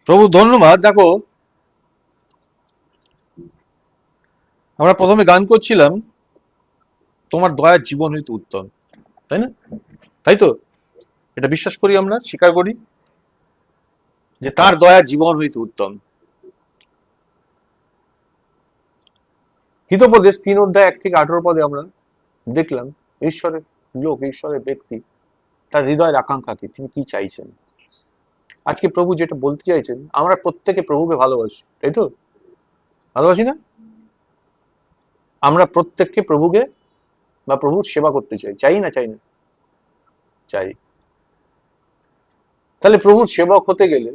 প্রভু ধন্যবাদ। দেখো, আমরা প্রথমে গান করছিলাম, তোমার দয়ার জীবন হইতে উত্তম, তাই না? তাই তো, এটা বিশ্বাস করি, আমরা স্বীকার করি যে তার দয়ার জীবন হইতে উত্তম। হিতোপদেশ 3 অধ্যায় 1 থেকে 18 পদে আমরা দেখলাম ঈশ্বরের লোক, ঈশ্বরের ব্যক্তি, তার হৃদয়ের আকাঙ্ক্ষা কি, তিনি কি চাইছেন। আজকে প্রভু যেটা বলতে চাইছেন, আমরা প্রত্যেকে প্রভুকে ভালোবাসি, তাই তো? ভালোবাসি না? আমরা প্রত্যেককে প্রভুকে বা প্রভুর সেবা করতে চাই, চাই না? চাই না? চাই। তাহলে প্রভুর সেবক হতে গেলে,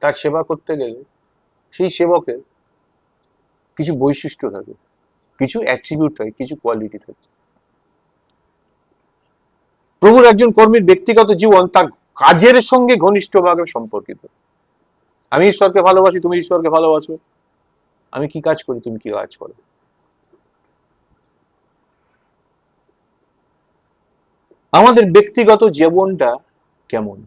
তার সেবা করতে গেলে, সেই সেবকের কিছু বৈশিষ্ট্য থাকে, কিছু অ্যাট্রিবিউট থাকে, কিছু কোয়ালিটি থাকে। প্রভুর একজন কর্মীর ব্যক্তিগত জীবন তার কাজের সঙ্গে ঘনিষ্ঠভাবে সম্পর্কিত। আমি ঈশ্বরকে ভালোবাসি, তুমি ঈশ্বরকে ভালোবাসো। আমি কি কাজ করি, তুমি কি কাজ করো। আমাদের ব্যক্তিগত জীবনটা কেমন?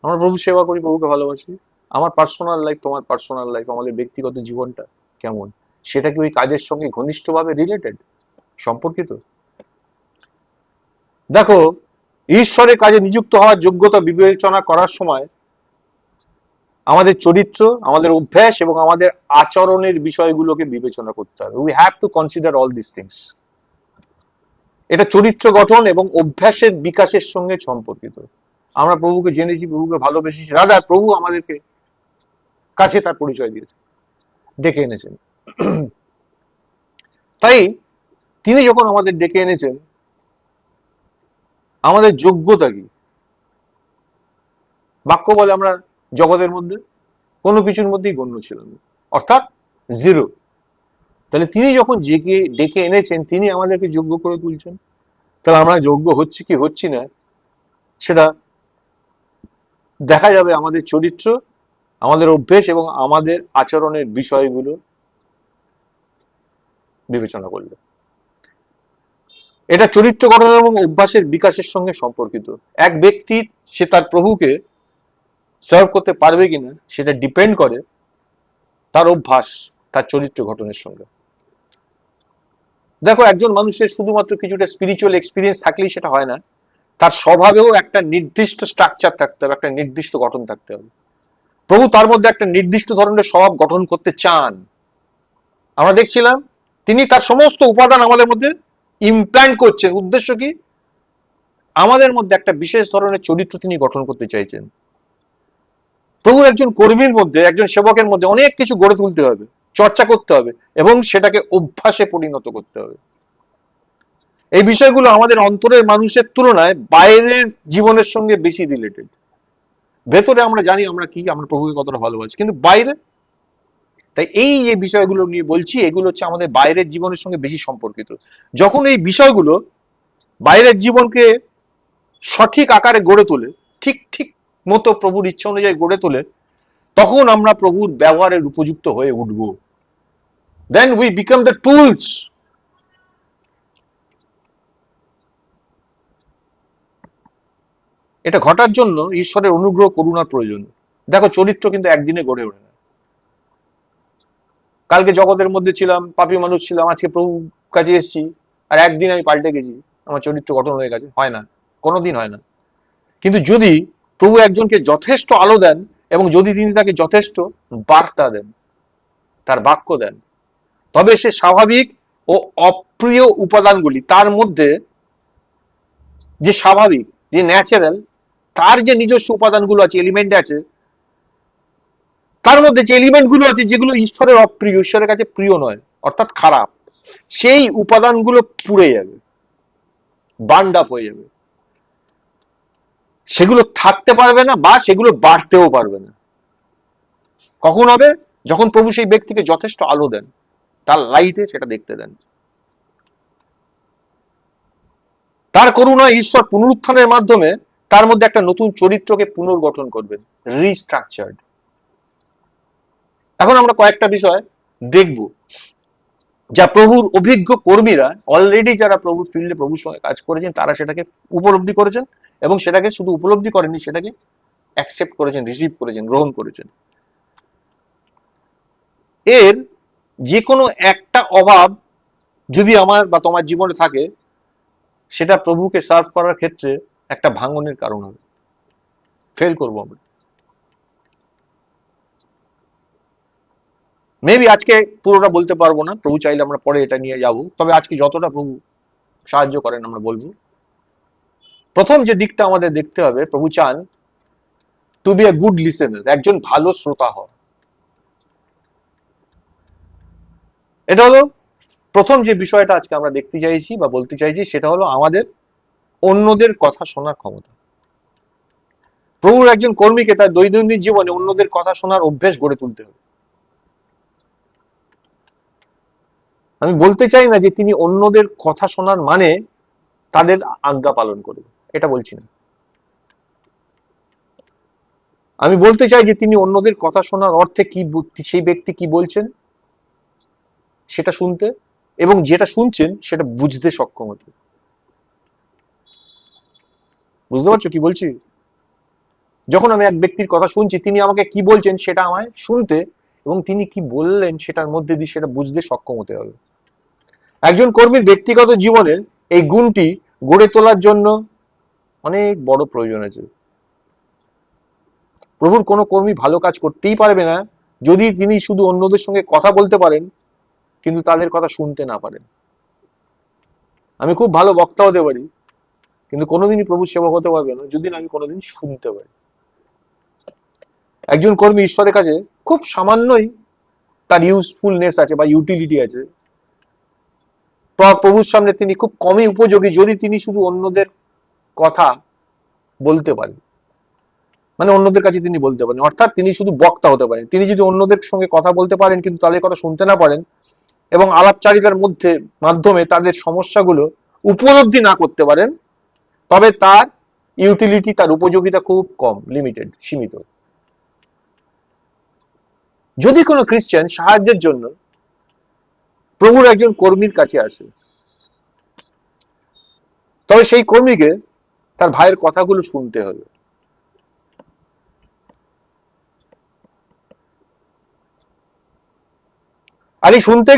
আমরা প্রভু সেবা করি, প্রভুকে ভালোবাসি। আমার পার্সোনাল লাইফ, তোমার পার্সোনাল লাইফ, আমাদের ব্যক্তিগত জীবনটা কেমন? সেটা কি ওই কাজের সঙ্গে ঘনিষ্ঠভাবে রিলেটেড, সম্পর্কিত? দেখো, ঈশ্বরের কাজে নিযুক্ত হওয়ার যোগ্যতা বিবেচনা করার সময় আমাদের চরিত্র, আমাদের অভ্যাস এবং আমাদের আচরণের বিষয়গুলোকে বিবেচনা করতে হবে। We have to consider all this things. এটা চরিত্র গঠন এবং অভ্যাসের বিকাশের সঙ্গে সম্পর্কিত। আমরা প্রভুকে জেনেছি, প্রভুকে ভালোবেসেছি, রাধা প্রভু আমাদেরকে কাছে তার পরিচয় দিয়েছেন, ডেকে এনেছেন। তাই তিনি যখন আমাদের ডেকে এনেছেন, আমাদের যোগ্যতা কি? বাক্য বলে আমরা জগতের মধ্যে কোনো কিছুর মধ্যেই গণ্য ছিলাম না, অর্থাৎ জিরো। তাহলে তিনি যখন ডেকে ডেকে এনেছেন, তিনি আমাদেরকে যোগ্য করে তুলছেন। তাহলে আমরা যোগ্য হচ্ছি কি হচ্ছি না, সেটা দেখা যাবে আমাদের চরিত্র, আমাদের অভ্যেস এবং আমাদের আচরণের বিষয়গুলো বিবেচনা করলে। এটা চরিত্র গঠন এবং অভ্যাসের বিকাশের সঙ্গে সম্পর্কিত। এক ব্যক্তি সে তার প্রভুকে সার্ভ করতে পারবে কিনা, সেটা ডিপেন্ড করে তার অভ্যাস, তার চরিত্র গঠনের সঙ্গে। দেখো, একজন মানুষের শুধুমাত্র কিছুটা স্পিরিচুয়াল এক্সপিরিয়েন্স থাকলেই সেটা হয় না, তার স্বভাবেও একটা নির্দিষ্ট স্ট্রাকচার থাকতে হবে, একটা নির্দিষ্ট গঠন থাকতে হবে। প্রভু তার মধ্যে একটা নির্দিষ্ট ধরনের স্বভাব গঠন করতে চান। আমরা দেখছিলাম তিনি তার সমস্ত উপাদান আমাদের মধ্যে ইমপ্ল্যান্ট করছেন। উদ্দেশ্য কি? আমাদের মধ্যে একটা বিশেষ ধরনের চরিত্র তিনি গঠন করতে চাইছেন। প্রভু একজন কর্মীর মধ্যে, একজন সেবকের মধ্যে অনেক কিছু গড়ে তুলতে হবে, চর্চা করতে হবে এবং সেটাকে অভ্যাসে পরিণত করতে হবে। এই বিষয়গুলো আমাদের অন্তরের মানুষের তুলনায় বাইরের জীবনের সঙ্গে বেশি রিলেটেড। ভেতরে আমরা জানি আমরা কি, আমরা প্রভুকে কতটা ভালোবাসি, কিন্তু বাইরে, তাই এই যে বিষয়গুলো নিয়ে বলছি, এগুলো হচ্ছে আমাদের বাইরের জীবনের সঙ্গে বেশি সম্পর্কিত। যখন এই বিষয়গুলো বাইরের জীবনকে সঠিক আকারে গড়ে তোলে, ঠিক ঠিক মতো প্রভুর ইচ্ছা অনুযায়ী গড়ে তোলে, তখন আমরা প্রভুর ব্যবহারের উপযুক্ত হয়ে উঠব। Then we become the tools. এটা ঘটার জন্য ঈশ্বরের অনুগ্রহ, করুণার প্রয়োজন। দেখো, চরিত্র কিন্তু একদিনে গড়ে ওঠে না। কালকে জগতের মধ্যে ছিলাম, পাপী মানুষ ছিলাম, আজকে প্রভু কাছে এসেছি, আর একদিন আমি পাল্টে গেছি, আমার চরিত্র গঠন হয়ে গেছে, হয় না, কোনোদিন হয় না। কিন্তু যদি প্রভু একজনকে যথেষ্ট আলো দেন এবং যদি তিনি তাকে যথেষ্ট বার্তা দেন, তার বাক্য দেন, তবে সে স্বাভাবিক ও অপ্রিয় উপাদানগুলি তার মধ্যে, যে স্বাভাবিক, যে ন্যাচারাল, তার যে নিজস্ব উপাদানগুলো আছে, এলিমেন্ট আছে, তার মধ্যে যে এলিমেন্ট গুলো আছে যেগুলো ঈশ্বরের অপ্রিয়, ঈশ্বরের কাছে প্রিয় নয়, অর্থাৎ খারাপ, সেই উপাদানগুলো পুড়ে যাবে, বার্নড আপ হয়ে যাবে। সেগুলো থাকতে পারবে না বা সেগুলো বাড়তেও পারবে না। কখন হবে? যখন প্রভু সেই ব্যক্তিকে যথেষ্ট আলো দেন, তার লাইটে সেটা দেখতে দেন। তার করুণায় ঈশ্বর পুনরুত্থানের মাধ্যমে তার মধ্যে একটা নতুন চরিত্রকে পুনর্গঠন করবেন, রিস্ট্রাকচার্ড। এখন আমরা কয়েকটা বিষয় দেখব, যা প্রভুর অভিজ্ঞ কর্মীরা, অলরেডি যারা প্রভুর ফিল্ডে প্রভুর সঙ্গে কাজ করেছেন, তারা সেটাকে উপলব্ধি করেছেন এবং সেটাকে শুধু উপলব্ধি করেননি, সেটাকে অ্যাকসেপ্ট করেছেন, রিসিভ করেছেন, গ্রহণ করেছেন। এর যে কোনো একটা অভাব যদি আমার বা তোমার জীবনে থাকে, সেটা প্রভুকে সার্ভ করার ক্ষেত্রে একটা ভাঙনের কারণ হবে, ফেল করবো আমরা। মেবি আজকে পুরোটা বলতে পারবো না, প্রভু চাইলে আমরা পরে এটা নিয়ে যাব, তবে আজকে যতটা প্রভু সাহায্য করেন আমরা বলবো। প্রথম যে দিকটা আমাদের দেখতে হবে, প্রভু চান to be a good listener, একজন ভালো শ্রোতা হওয়া। এটা হলো প্রথম যে বিষয়টা আজকে আমরা দেখতে চাইছি বা বলতে চাইছি, সেটা হলো আমাদের অন্যদের কথা শোনার ক্ষমতা। প্রভুর একজন কর্মীকে তার দৈনন্দিন জীবনে অন্যদের কথা শোনার অভ্যেস গড়ে তুলতে হবে। আমি বলতে চাই না যে তিনি অন্যদের কথা শোনার মানে তাদের আজ্ঞা পালন করবে, এটা বলছি না। আমি বলতে চাই যে তিনি অন্যদের কথা শোনার অর্থে কি, সেই ব্যক্তি কি বলছেন সেটা শুনতে, এবং যেটা শুনছেন সেটা বুঝতে সক্ষম হতে। বুঝতে পারছো কি বলছি? যখন আমি এক ব্যক্তির কথা শুনছি, তিনি আমাকে কি বলছেন সেটা আমায় শুনতে, এবং তিনি কি বললেন সেটার মধ্যে দিয়ে সেটা বুঝতে সক্ষম হতে হবে। একজন কর্মীর ব্যক্তিগত জীবনে এই গুণটি গড়ে তোলার জন্য অনেক বড় প্রয়োজন আছে। প্রভুর কোনো কর্মী ভালো কাজ করতেই পারবে না যদি তিনি শুধু অন্যদের সঙ্গে কথা বলতে পারেন কিন্তু তাদের কথা শুনতে না পারেন। আমি খুব ভালো বক্তা হতে পারি, কিন্তু কোনোদিনই প্রভু সেবক হতে পারবে না যদি আমি কোনোদিন শুনতে পারি। একজন কর্মী ঈশ্বরের কাছে খুব সামান্যই তার ইউজফুলনেস আছে বা ইউটিলিটি আছে, প্রভুর সামনে তিনি খুব কমই উপযোগী যদি তিনি শুধু অন্যদের কথা বলতে পারেন, মানে অন্যদের কাছে তিনি বলতে পারেন, অর্থাৎ তিনি শুধু বক্তা হতে পারেন। তিনি যদি অন্যদের সঙ্গে কথা বলতে পারেন কিন্তু তাদের কথা শুনতে না পারেন, এবং আলাপচারিতার মধ্যে মাধ্যমে তাদের সমস্যাগুলো উপলব্ধি না করতে পারেন, তবে তার ইউটিলিটি, তার উপযোগিতা খুব কম, লিমিটেড, সীমিত। যদি কোনো খ্রিস্টান সাহায্যের জন্য প্রভুর একজন কর্মীর কাছে আসে, তবে সেই কর্মীকে তার ভাইয়ের কথাগুলো শুনতে হবে। আর এই শুনতে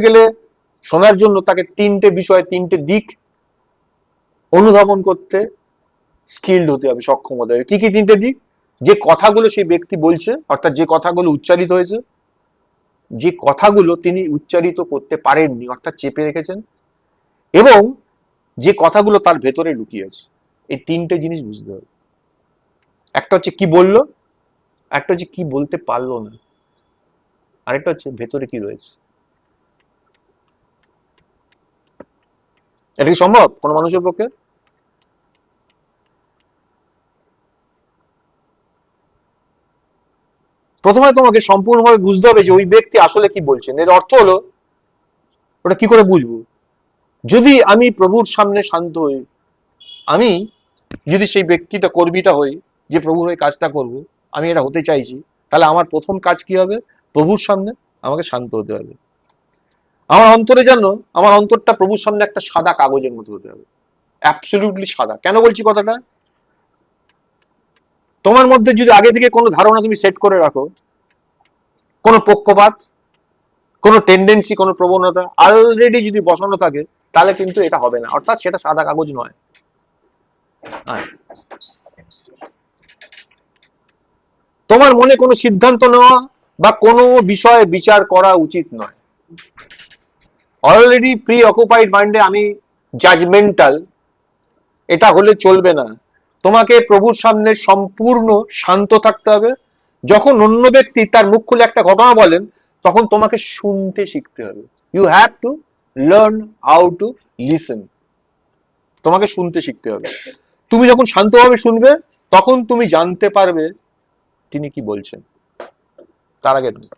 গেলে শোনার জন্য তাকে তিনটে বিষয়, তিনটে দিক অনুধাবন করতে স্কিল্ড হতে হবে, সক্ষম হতে হবে। কি কি তিনটে দিক? যে কথাগুলো সেই ব্যক্তি বলছে, অর্থাৎ যে কথাগুলো উচ্চারিত হয়েছে, যে কথাগুলো তিনি উচ্চারিত করতে পারেননি অর্থাৎ চেপে রেখেছেন, এবং যে কথাগুলো তার ভেতরে লুকিয়ে আছে। এই তিনটে জিনিস বুঝতে হবে। একটা হচ্ছে কি বললো, একটা হচ্ছে কি বলতে পারলো না, আরেকটা হচ্ছে ভেতরে কি রয়েছে। এটা কি সম্ভব কোনো মানুষের পক্ষে? প্রথমে তোমাকে সম্পূর্ণভাবে বুঝতে হবে যে ওই ব্যক্তি আসলে কি বলছেন। এর অর্থ হলো, ওটা কি করে বুঝবো? যদি আমি প্রভুর সামনে শান্ত হই, আমি যদি সেই ব্যক্তিটা, কর্মীটা হই, যে প্রভুর ওই কাজটা করব, আমি এটা হতে চাইছি, তাহলে আমার প্রথম কাজ কি হবে? প্রভুর সামনে আমাকে শান্ত হতে হবে। আমার অন্তরে যেন, আমার অন্তরটা প্রভুর সামনে একটা সাদা কাগজের মতো হতে হবে, অ্যাবসলিউটলি সাদা। কেন বলছি কথাটা? তোমার মধ্যে যদি আগে থেকে কোনো ধারণা তুমি সেট করে রাখো, কোনো পক্ষপাত, কোনো টেন্ডেন্সি, কোনো প্রবণতা অলরেডি যদি বসানো থাকে, তাহলে কিন্তু এটা হবে না, অর্থাৎ সেটা সাদা কাগজ নয়। তোমার মনে কোনো সিদ্ধান্ত নেওয়া বা কোনো বিষয়ে বিচার করা উচিত নয়। অলরেডি প্রি অকুপাইড মাইন্ডে আমি জাজমেন্টাল, এটা হলে চলবে না। তোমাকে প্রভুর সামনে সম্পূর্ণ শান্ত থাকতে হবে। যখন অন্য ব্যক্তি তার মুখ খুলে একটা ঘটনা বলেন, তখন তোমাকে শুনতে শিখতে হবে। You have to learn how to listen. তোমাকে শুনতে শিখতে হবে। তুমি যখন শান্তভাবে শুনবে, তখন তুমি জানতে পারবে তিনি কি বলছেন, তার আগে নয়।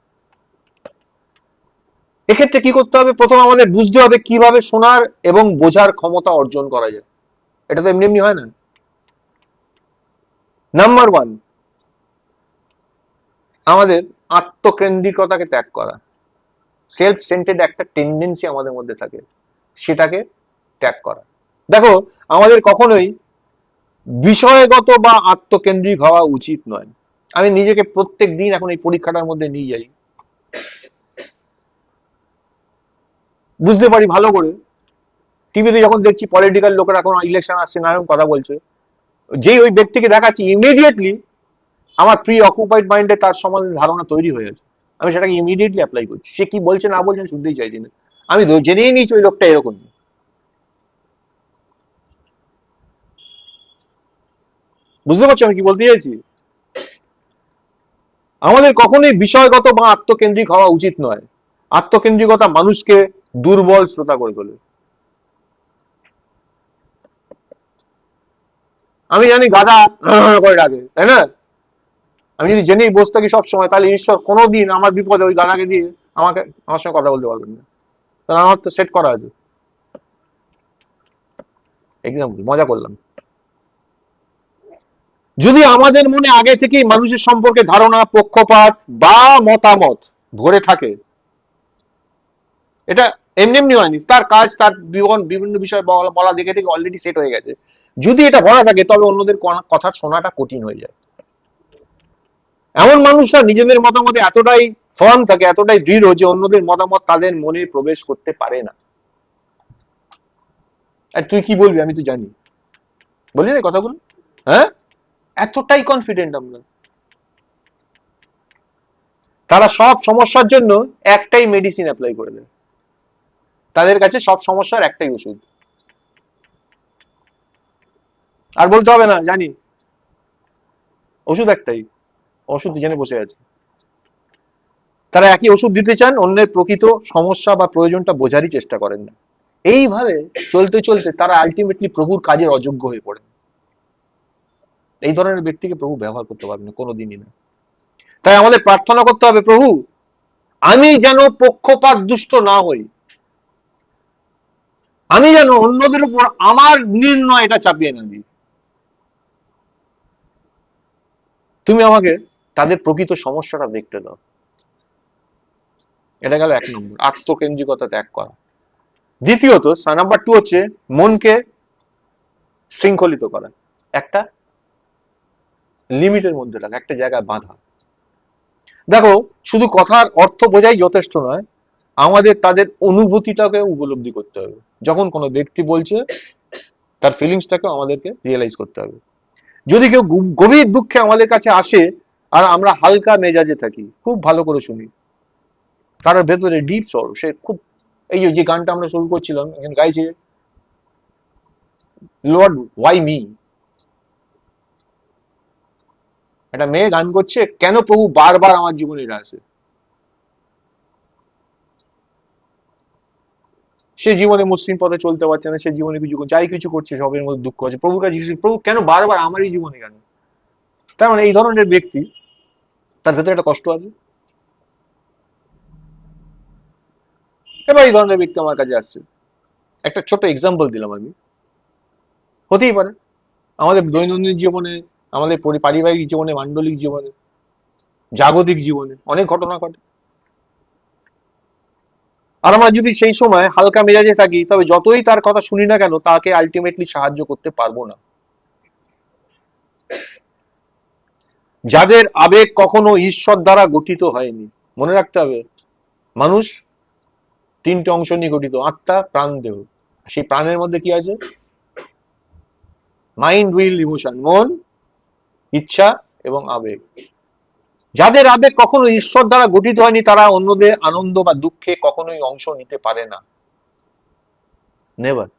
এক্ষেত্রে কি করতে হবে? প্রথম আমাদের বুঝতে হবে কিভাবে শোনার এবং বোঝার ক্ষমতা অর্জন করা যায়। এটা তো এমনি এমনি হয় না। নাম্বার ওয়ান, আমাদের আত্মকেন্দ্রিকতাকে ত্যাগ করা। সেলফ সেন্টার্ড একটা টেন্ডেন্সি আমাদের মধ্যে থাকে, সেটাকে ত্যাগ করা। দেখো, আমাদের কখনোই বিষয়গত বা আত্মকেন্দ্রিক হওয়া উচিত নয়। আমি নিজেকে প্রত্যেক দিন এখন এই পরীক্ষাটার মধ্যে নিয়ে যাই, বুঝতে পারি ভালো করে। টিভিতে যখন দেখছি পলিটিক্যাল লোকেরা এখন ইলেকশন আসছে নানান কথা বলছে, যেই ওই ব্যক্তিকে দেখাচ্ছি ইমিডিয়েটলি আমার প্রি অকুপাইড মাইন্ডে তার সম্বন্ধে ধারণা তৈরি হয়ে আছে, আমি সেটাকে ইমিডিয়েটলি অ্যাপ্লাই করছি। সে কি বলছে না বলছেন শুনতেই চাইছি না, আমি জেনেই নিয়েছি ওই লোকটা এরকম। বুঝতে পারছো আমি কি বলতে চাইছি? আমাদের কখনোই বিষয়গত বা আত্মকেন্দ্রিক হওয়া উচিত নয়। আত্মকেন্দ্রিকতা মানুষকে দুর্বল শ্রোতা করে তোলে। আমি জানি গাধা করে ডাকে, তাই না? আমি যদি জেনেই বসে থাকি সবসময়, তাহলে ঈশ্বর কোনোদিন আমার বিপদে ওই গাধাকে দিয়ে আমার সঙ্গে কথা বলতে পারবেন না, কারণ আমার তো সেট করা আছে। এক্সাম্পল মজা করলাম। যদি আমাদের মনে আগে থেকেই মানুষের সম্পর্কে ধারণা, পক্ষপাত বা মতামত ভরে থাকে, এটা এমনি এমনি হয়নি, তার কাজ তার বিভিন্ন বিষয় বলা দেখে থেকে অলরেডি সেট হয়ে গেছে। যদি এটা ভরা থাকে তবে অন্যদের কথা শোনাটা কঠিন হয়ে যায়। এমন মানুষরা নিজেদের মতামতে এতটাই ফার্ম থাকে, এতটাই দৃঢ় যে অন্যদের মতামত তাদের মনে প্রবেশ করতে পারে না। আর তুই কি বলবি আমি তো জানি, বলি না কথাগুলো, হ্যাঁ? এতটাই কনফিডেন্ট আমরা। তারা সব সমস্যার জন্য একটাই মেডিসিন অ্যাপ্লাই করে দেয়, তাদের কাছে সব সমস্যার একটাই ওষুধ, আর বলতে হবে না জানি, ওষুধ একটাই, ওষুধ জেনে বসে আছে। তারা একই ওষুধ দিতে চান, অন্যের প্রকৃত সমস্যা বা প্রয়োজনটা বোঝারই চেষ্টা করেন না। এইভাবে চলতে চলতে তারা আলটিমেটলি প্রভুর কাজের অযোগ্য হয়ে পড়েন। এই ধরনের ব্যক্তিকে প্রভু ব্যবহার করতে পারবেন না কোনোদিনই না। তাই আমাদের প্রার্থনা করতে হবে, প্রভু আমি যেন পক্ষপাত দুষ্ট না হই, আমি যেন অন্যদের উপর আমার নির্ণয় এটা চাপিয়ে না দিই। তুমি আমাকে তাদের প্রকৃত সমস্যাটা দেখতে দাও। এটা গেল 1 নম্বর, আত্মকেন্দ্রিকতা ত্যাগ করা। দ্বিতীয়ত নাম্বার 2 হচ্ছে মনকে শৃঙ্খলিত করা, একটা লিমিটের মধ্যে রাখা, একটা জায়গায় বাঁধা। দেখো, শুধু কথার অর্থ বোঝাই যথেষ্ট নয়, আমাদের তাদের অনুভূতিটাকে উপলব্ধি করতে হবে। যখন কোনো ব্যক্তি বলছে, তার ফিলিংসটাকে আমাদেরকে রিয়েলাইজ করতে হবে। যদি কেউ গভীর দুঃখে আমাদের কাছে আসে আর আমরা হালকা মেজাজে থাকি, খুব ভালো করে শুনি, তার ভেতরে ডিপ সরো, সে খুব, এই যে গানটা আমরা শুরু করছিলাম, এখানে গাইছে লর্ড ওয়াই মি, একটা মেয়ে গান করছে, কেন প্রভু বারবার আমার জীবনে এরা আসে। সে জীবনে মুসলিম পথে চলতে পারছে না, সে জীবনে কিছু যাই কিছু করছে সবের মধ্যে দুঃখ আছে, প্রভুর কাছে জিজ্ঞেস, প্রভু কেন বারবার আমারই জীবনে কেন? তার মানে এই ধরনের ব্যক্তি, তার ভেতরে একটা কষ্ট আছে। এবার এই ধরনের ব্যক্তি আমার কাছে আসছে, একটা ছোট এক্সাম্পল দিলাম আমি, হতেই পারে আমাদের দৈনন্দিন জীবনে, আমাদের পারিবারিক জীবনে, মান্ডলিক জীবনে, জাগতিক জীবনে অনেক ঘটনা ঘটে। আর আমরা যদি সেই সময় হালকা মেজাজে থাকি, তবে যতই তার কথা শুনি না কেন, তাকে আলটিমেটলি সাহায্য করতে পারবো না। যাদের আবেগ কখনো ঈশ্বর দ্বারা গঠিত হয়নি, মনে রাখতে হবে, মানুষ 3টে অংশ নিয়ে গঠিত, আত্মা, প্রাণ, দেহ। সেই প্রাণের মধ্যে কি আছে? মাইন্ড, উইল, ইমোশন, মন, ইচ্ছা এবং আবেগ। যাদের আবেগ কখনো ঈশ্বর দ্বারা গঠিত হয়নি, তারা অন্যদের আনন্দ বা দুঃখে কখনোই অংশ নিতে পারে না, নেভার।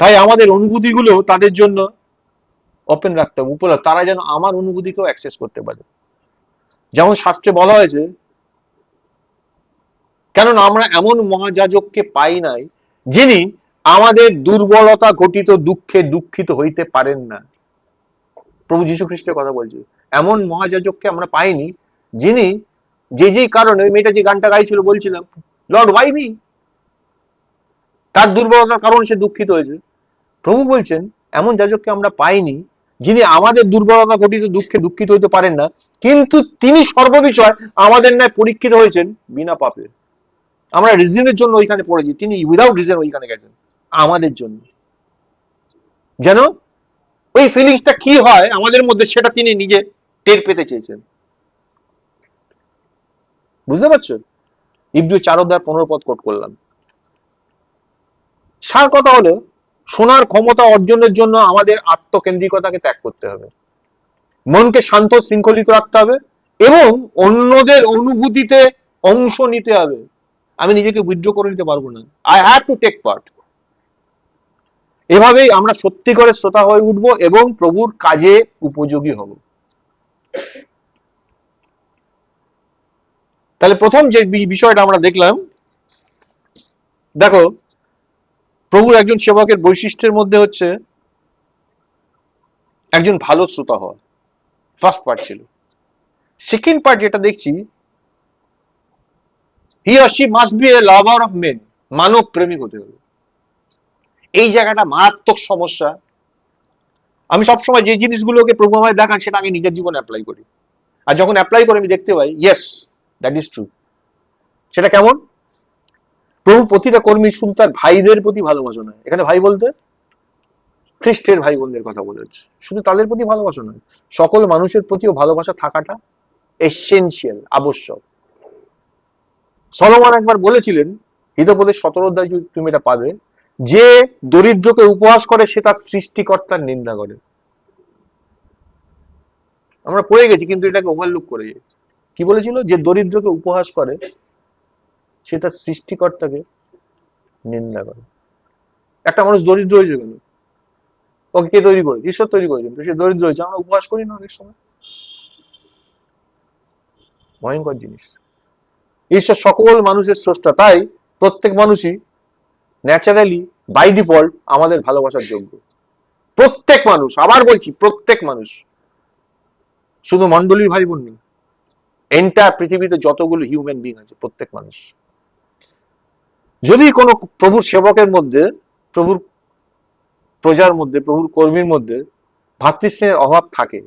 তাই আমাদের অনুভূতিগুলো তাদের জন্য ওপেন রাখতে হবে, উপলব্ধ, তারা যেন আমার অনুভূতিকেও অ্যাক্সেস করতে পারে। যেমন শাস্ত্রে বলা হয়েছে, কেননা আমরা এমন মহাযাজককে পাই নাই, যিনি আমাদের দুর্বলতা ঘটিত দুঃখে দুঃখিত হইতে পারেন না। প্রভু যীশু খ্রিস্টের কথা বলছে, এমন মহাযাজককে আমরা পাইনি, যিনি যে কারণে, ওই মেয়েটা যে গানটা গাইছিল বলছিলাম, লর্ড ওয়াই মি, তার দুর্বলতার কারণে সে দুঃখিত হয়েছে। প্রভু বলছেন এমন যাজককে আমরা পাইনি, যিনি আমাদের দুর্বলতা ঘটিত দুঃখে দুঃখিত হইতে পারেন না, কিন্তু তিনি সর্ববিষয় আমাদের ন্যায় পরীক্ষিত হয়েছেন বিনা পাপে। আমরা রিজনের জন্য ওইখানে পড়েছি, তিনি উইদাউট রিজন ওইখানে গেছেন আমাদের জন্য। যেন ওই ফিলিংসটা কি হয় আমাদের মধ্যে সেটা তিনি নিজে টের পেতে চেয়েছেন। বুঝতে পারছো? ইব্রিয় 4:15 কোট করলাম। সার কথা হলো, শোনার ক্ষমতা অর্জনের জন্য আমাদের আত্মকেন্দ্রিকতাকে ত্যাগ করতে হবে, মনকে শান্ত শৃঙ্খলিত রাখতে হবে এবং অন্যদের অনুভূতিতে অংশ নিতে হবে। আমি নিজেকে উইথড্র করে নিতে পারবো না, I have to take part. এভাবেই আমরা সত্যি করে শ্রোতা হয়ে উঠবো এবং প্রভুর কাজে উপযোগী হব। তাহলে প্রথম যে বিষয়টা আমরা দেখলাম, দেখো প্রভুর একজন সেবকের বৈশিষ্ট্যের মধ্যে হচ্ছে একজন ভালো শ্রোতা হওয়া, ফার্স্ট পার্ট ছিল। সেকেন্ড পার্ট যেটা দেখছি, he or she must be a lover of men, মানব প্রেমিক হতে হবে। এই জায়গাটা মারাত্মক সমস্যা। আমি সবসময় যে জিনিসগুলোকে প্রভু আমায় দেখান সেটা আগে নিজের জীবনে অ্যাপ্লাই করি, আর যখন অ্যাপ্লাই করে আমি দেখতে পাই ইয়েস দ্যাট ইজ ট্রু। সেটা কেমন? প্রভু প্রতিটা কর্মী শুধু তার ভাইদের প্রতি ভালোবাসা নয়, এখানে ভাই বলতে খ্রিস্টের ভাই বোনদের কথা বলেছে, শুধু তাদের প্রতি ভালোবাসা নয়, সকল মানুষের প্রতিও ভালোবাসা থাকাটা এসেনশিয়াল, আবশ্যক। সলোমন একবার বলেছিলেন, হিতোপদেশ 17 অধ্যায় তুমি এটা পাবে, যে দরিদ্রকে উপহাস করে সে তার সৃষ্টিকর্তার নিন্দা করে। আমরা পড়ে গেছি কিন্তু এটাকে ওভারলুক করে যাই। কি বলেছিল? যে দরিদ্রকে উপহাস করে সে তার সৃষ্টিকর্তাকে নিন্দা করে। একটা মানুষ দরিদ্র হয়েছে কেন? ওকে কে তৈরি করেছে? ঈশ্বর তৈরি করেছেন, তো সে দরিদ্র হয়েছে, আমরা উপহাস করি না অনেক সময়? ভয়ঙ্কর জিনিস। ঈশ্বর সকল মানুষের স্রষ্টা, তাই প্রত্যেক মানুষই ন্যাচারালি বাই ডিফল্ট আমাদের ভালোবাসার যোগ্য। প্রত্যেক মানুষ, আবার বলছি প্রত্যেক মানুষ, শুধু মন্ডলীর ভাই বোন নেই, এন্টায়ার পৃথিবীতে যতগুলো হিউম্যান বিং আছে প্রত্যেক মানুষ। যদি কোনো প্রভুর সেবকের মধ্যে, প্রভুর প্রজার মধ্যে, প্রভুর কর্মীর মধ্যে ভাতৃস্নেহের অভাব থাকে,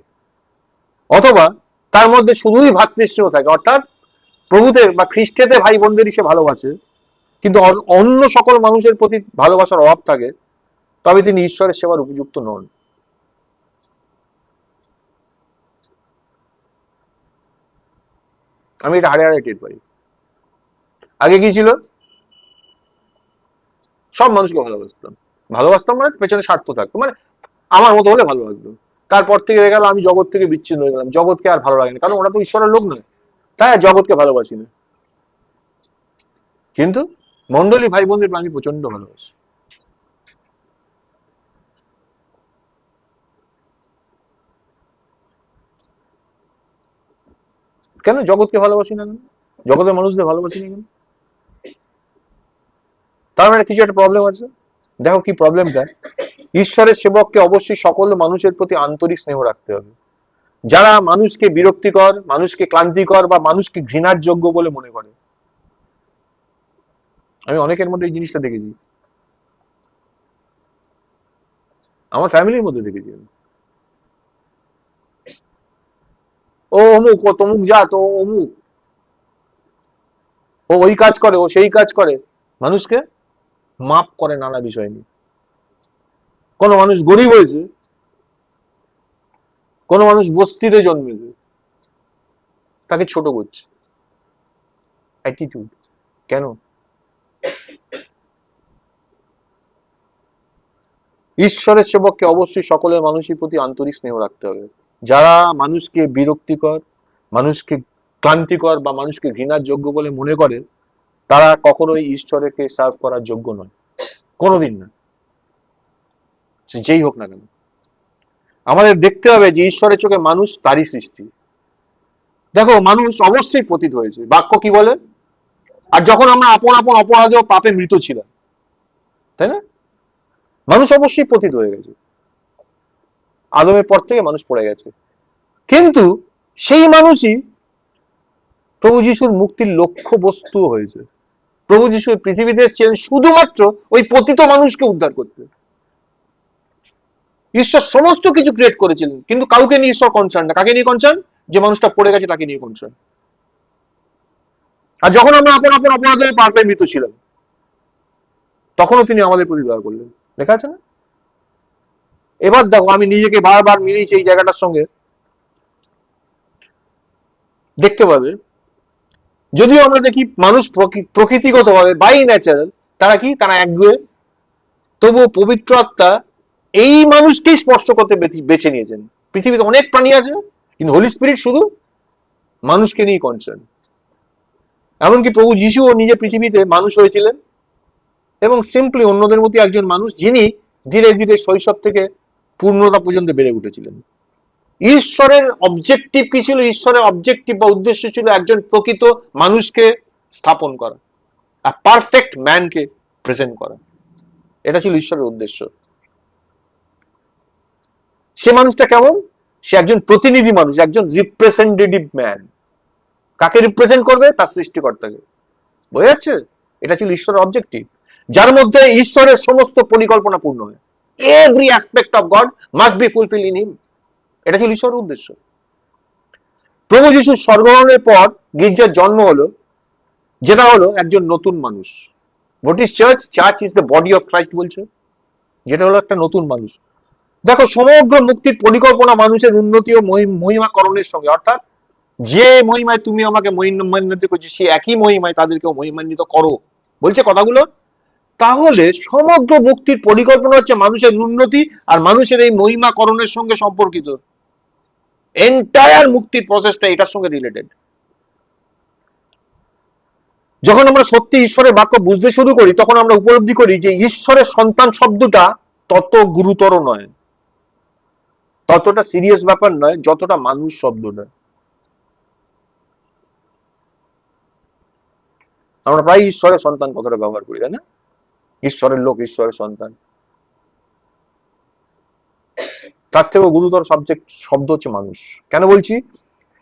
অথবা তার মধ্যে শুধুই ভাতৃস্নেহ থাকে, অর্থাৎ প্রভুতে বা খ্রিস্টেতে ভাই বোনদেরই সে ভালোবাসে কিন্তু অন্য সকল মানুষের প্রতি ভালোবাসার অভাব থাকে, তবে তিনি ঈশ্বরের সেবার উপযুক্ত নন। আমি এটা হাড়ে হাড়ে টের পাই। আগে কি ছিল? সব মানুষকে ভালোবাসতাম, ভালোবাসতাম মানে পেছনে স্বার্থ থাকতো, মানে আমার মতো হলে ভালো লাগতো। তারপর থেকে হয়ে গেল আমি জগৎ থেকে বিচ্ছিন্ন হয়ে গেলাম, জগৎকে আর ভালো লাগে না, কারণ ওরা তো ঈশ্বরের লোক নয়, তাই আর জগৎকে ভালোবাসি না। কিন্তু মন্ডলী ভাই বোনদের আমি প্রচন্ড ভালোবাসি। কেন জগৎকে ভালোবাসি না কেন? জগতের মানুষদের ভালোবাসি না কেন? তার মানে কিছু একটা প্রবলেম আছে। দেখো কি প্রবলেমটা। ঈশ্বরের সেবককে অবশ্যই সকল মানুষের প্রতি আন্তরিক স্নেহ রাখতে হবে। যারা মানুষকে বিরক্তিকর, মানুষকে ক্লান্তিকর বা মানুষকে ঘৃণার যোগ্য বলে মনে করে, আমি অনেকের মধ্যে এই জিনিসটা দেখেছি, আমার ফ্যামিলির মধ্যে দেখেছি। ও অমুক, ও তমুক জাত, ও অমুক, ও ওই কাজ করে, ও সেই কাজ করে, মানুষকে মাপ করে নানা বিষয় নিয়ে। কোনো মানুষ গরিব হয়েছে, কোনো মানুষ বস্তিতে জন্মেছে, তাকে ছোট করছে। অ্যাটিটিউড। কেন? ঈশ্বরের সেবককে অবশ্যই সকলের মানুষের প্রতি আন্তরিক স্নেহ রাখতে হবে। যারা মানুষকে বিরক্তিকর, মানুষকে ক্লান্তিকর বা মানুষকে ঘৃণার যোগ্য বলে মনে করে, তারা কখনোই ঈশ্বরকে সার্ভ করার যোগ্য নয়, কোনোদিন না, সে যেই হোক না কেন। আমাদের দেখতে হবে যে ঈশ্বরের চোখে মানুষ তারই সৃষ্টি। দেখো মানুষ অবশ্যই পতিত হয়েছে, বাক্য কি বলে? আর যখন আমরা আপন আপন অপরাধে ও পাপে মৃত ছিলাম, তাই না? মানুষ অবশ্যই পতিত হয়ে গেছে, আদমের পর থেকে মানুষ পড়ে গেছে, কিন্তু সেই মানুষই প্রভু যিশুর মুক্তির লক্ষ্য বস্তু হয়েছে। প্রভু যিশু পৃথিবীতে ছিলেন শুধুমাত্র ওই পতিত মানুষকে উদ্ধার করতে। ঈশ্বর সমস্ত কিছু ক্রিয়েট করেছিলেন, কিন্তু কাউকে নিয়ে ঈশ্বর কনসার্ন না। কাকে নিয়ে কনসার্ন? যে মানুষটা পড়ে গেছে তাকে নিয়ে কনসার্ন। আর যখন আমরা আপন আপন অপরাধে পাপে মৃত ছিলাম, তখনও তিনি আমাদের প্রতি দয়া করলেন। লেখা আছে না? এবার দেখো, আমি নিজেকে বারবার মিলিয়েছি এই জায়গাটার সঙ্গে, দেখতে পাবে যদিও আমরা দেখি মানুষ প্রকৃতিগত ভাবে বাই ন্যাচারাল তারা কি, তারা একগুয়ে, তবুও পবিত্র আত্মা এই মানুষকেই স্পর্শ করতে বেছে নিয়েছেন। পৃথিবীতে অনেক প্রাণী আছে, কিন্তু হোলি স্পিরিট শুধু মানুষকে নিয়ে কনসার্ন। এমনকি প্রভু যিশুও নিজে পৃথিবীতে মানুষ হয়েছিলেন এবং সিম্পলি অন্যদের মতো একজন মানুষ, যিনি ধীরে ধীরে শৈশব থেকে পূর্ণতা পর্যন্ত বেড়ে উঠেছিলেন। ঈশ্বরের অবজেক্টিভ কি ছিল? ঈশ্বরের অবজেক্টিভ বা উদ্দেশ্য ছিল একজন প্রকৃত মানুষকে স্থাপন করা, আর পারফেক্ট ম্যানকে প্রেজেন্ট করা। এটা ছিল ঈশ্বরের উদ্দেশ্য। সে মানুষটা কেমন? সে একজন প্রতিনিধি মানুষ, একজন রিপ্রেজেন্টেটিভ ম্যান। কাকে রিপ্রেজেন্ট করবে? তার সৃষ্টিকর্তাকে। বোঝা যাচ্ছে? এটা ছিল ঈশ্বরের অবজেক্টিভ, যার মধ্যে ঈশ্বরের সমস্ত পরিকল্পনা পূর্ণ হয়। Every aspect of god must be fulfil in him. এটা ছিল ঈশ্বরের উদ্দেশ্য। প্রভু যিশুর স্বর্গগ্রহণের পর গির্জার জন্ম হলো, যেটা হলো একজন নতুন মানুষ। What is church? Church is the body of Christ বলছে, যেটা হলো একটা নতুন মানুষ। দেখো, সমগ্র মুক্তির পরিকল্পনা মানুষের উন্নতি ও মহিমাকরণের সঙ্গে, অর্থাৎ যে মহিমায় তুমি আমাকে মহিমান্বিত করছো, সে একই মহিমায় তাদেরকেও মহিমান্বিত করো, বলছে কথাগুলো। তাহলে সমগ্র মুক্তির পরিকল্পনা হচ্ছে মানুষের উন্নতি আর মানুষের এই মহিমাকরণের সঙ্গে সম্পর্কিত। এন্টায়ার মুক্তির প্রসেসটা এটার সঙ্গে রিলেটেড। যখন আমরা সত্যি ঈশ্বরের বাক্য বুঝতে শুরু করি, তখন আমরা উপলব্ধি করি যে ঈশ্বরের সন্তান শব্দটা তত গুরুতর নয়, ততটা সিরিয়াস ব্যাপার নয়, যতটা মানুষ শব্দটা। আমরা প্রায় ঈশ্বরের সন্তান কথাটা ব্যবহার করি, তাই না? ঈশ্বরের লোক, ঈশ্বরের সন্তান। তার থেকেও গুরুতর সাবজেক্ট শব্দ হচ্ছে মানুষ। কেন বলছি?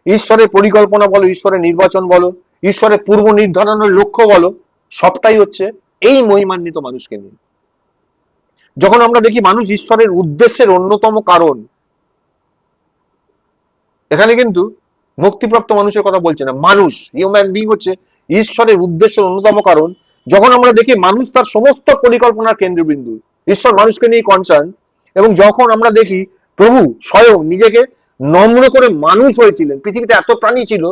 ঈশ্বরের পরিকল্পনা বলো, ঈশ্বরের নির্বাচন বলো, ঈশ্বরের পূর্ব নির্ধারণের লক্ষ্য বলো, সবটাই হচ্ছে এই মহিমান্বিত মানুষকে নিয়ে। যখন আমরা দেখি মানুষ ঈশ্বরের উদ্দেশ্যের অন্যতম কারণ, এখানে কিন্তু মুক্তিপ্রাপ্ত মানুষের কথা বলছে না, মানুষ, হিউম্যান বিং হচ্ছে ঈশ্বরের উদ্দেশ্যের অন্যতম কারণ। যখন আমরা দেখি মানুষ তার সমস্ত পরিকল্পনার কেন্দ্রবিন্দু, ঈশ্বর মানুষকে নিয়ে কনসার্ন, এবং যখন আমরা দেখি প্রভু স্বয়ং নিজেকে নম্র করে মানুষ হয়েছিলেন, পৃথিবীতে এত প্রাণী ছিল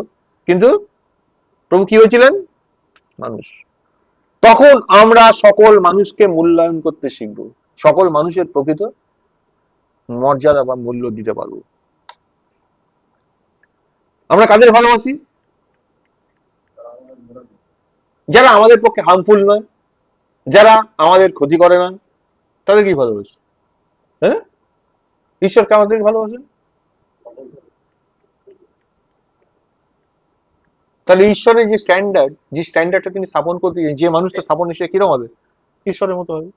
কিন্তু প্রভু কি হয়েছিলেন? মানুষ। তখন আমরা সকল মানুষকে মূল্যায়ন করতে শিখব, সকল মানুষের প্রকৃত মর্যাদা বা মূল্য দিতে পারবো। আমরা কাদের ভালোবাসি? যারা আমাদের পক্ষে হার্মফুল নয়, যারা আমাদের ক্ষতি করে না, তাদের কি ভালোবাসি? হ্যাঁ, ঈশ্বরকে আমাদের ভালোবাসেন। তাহলে ঈশ্বরের যে স্ট্যান্ডার্ডটা তিনি স্থাপন করতে, যে মানুষটা স্থাপন, সে কিরকম হবে? ঈশ্বরের মতো হবে,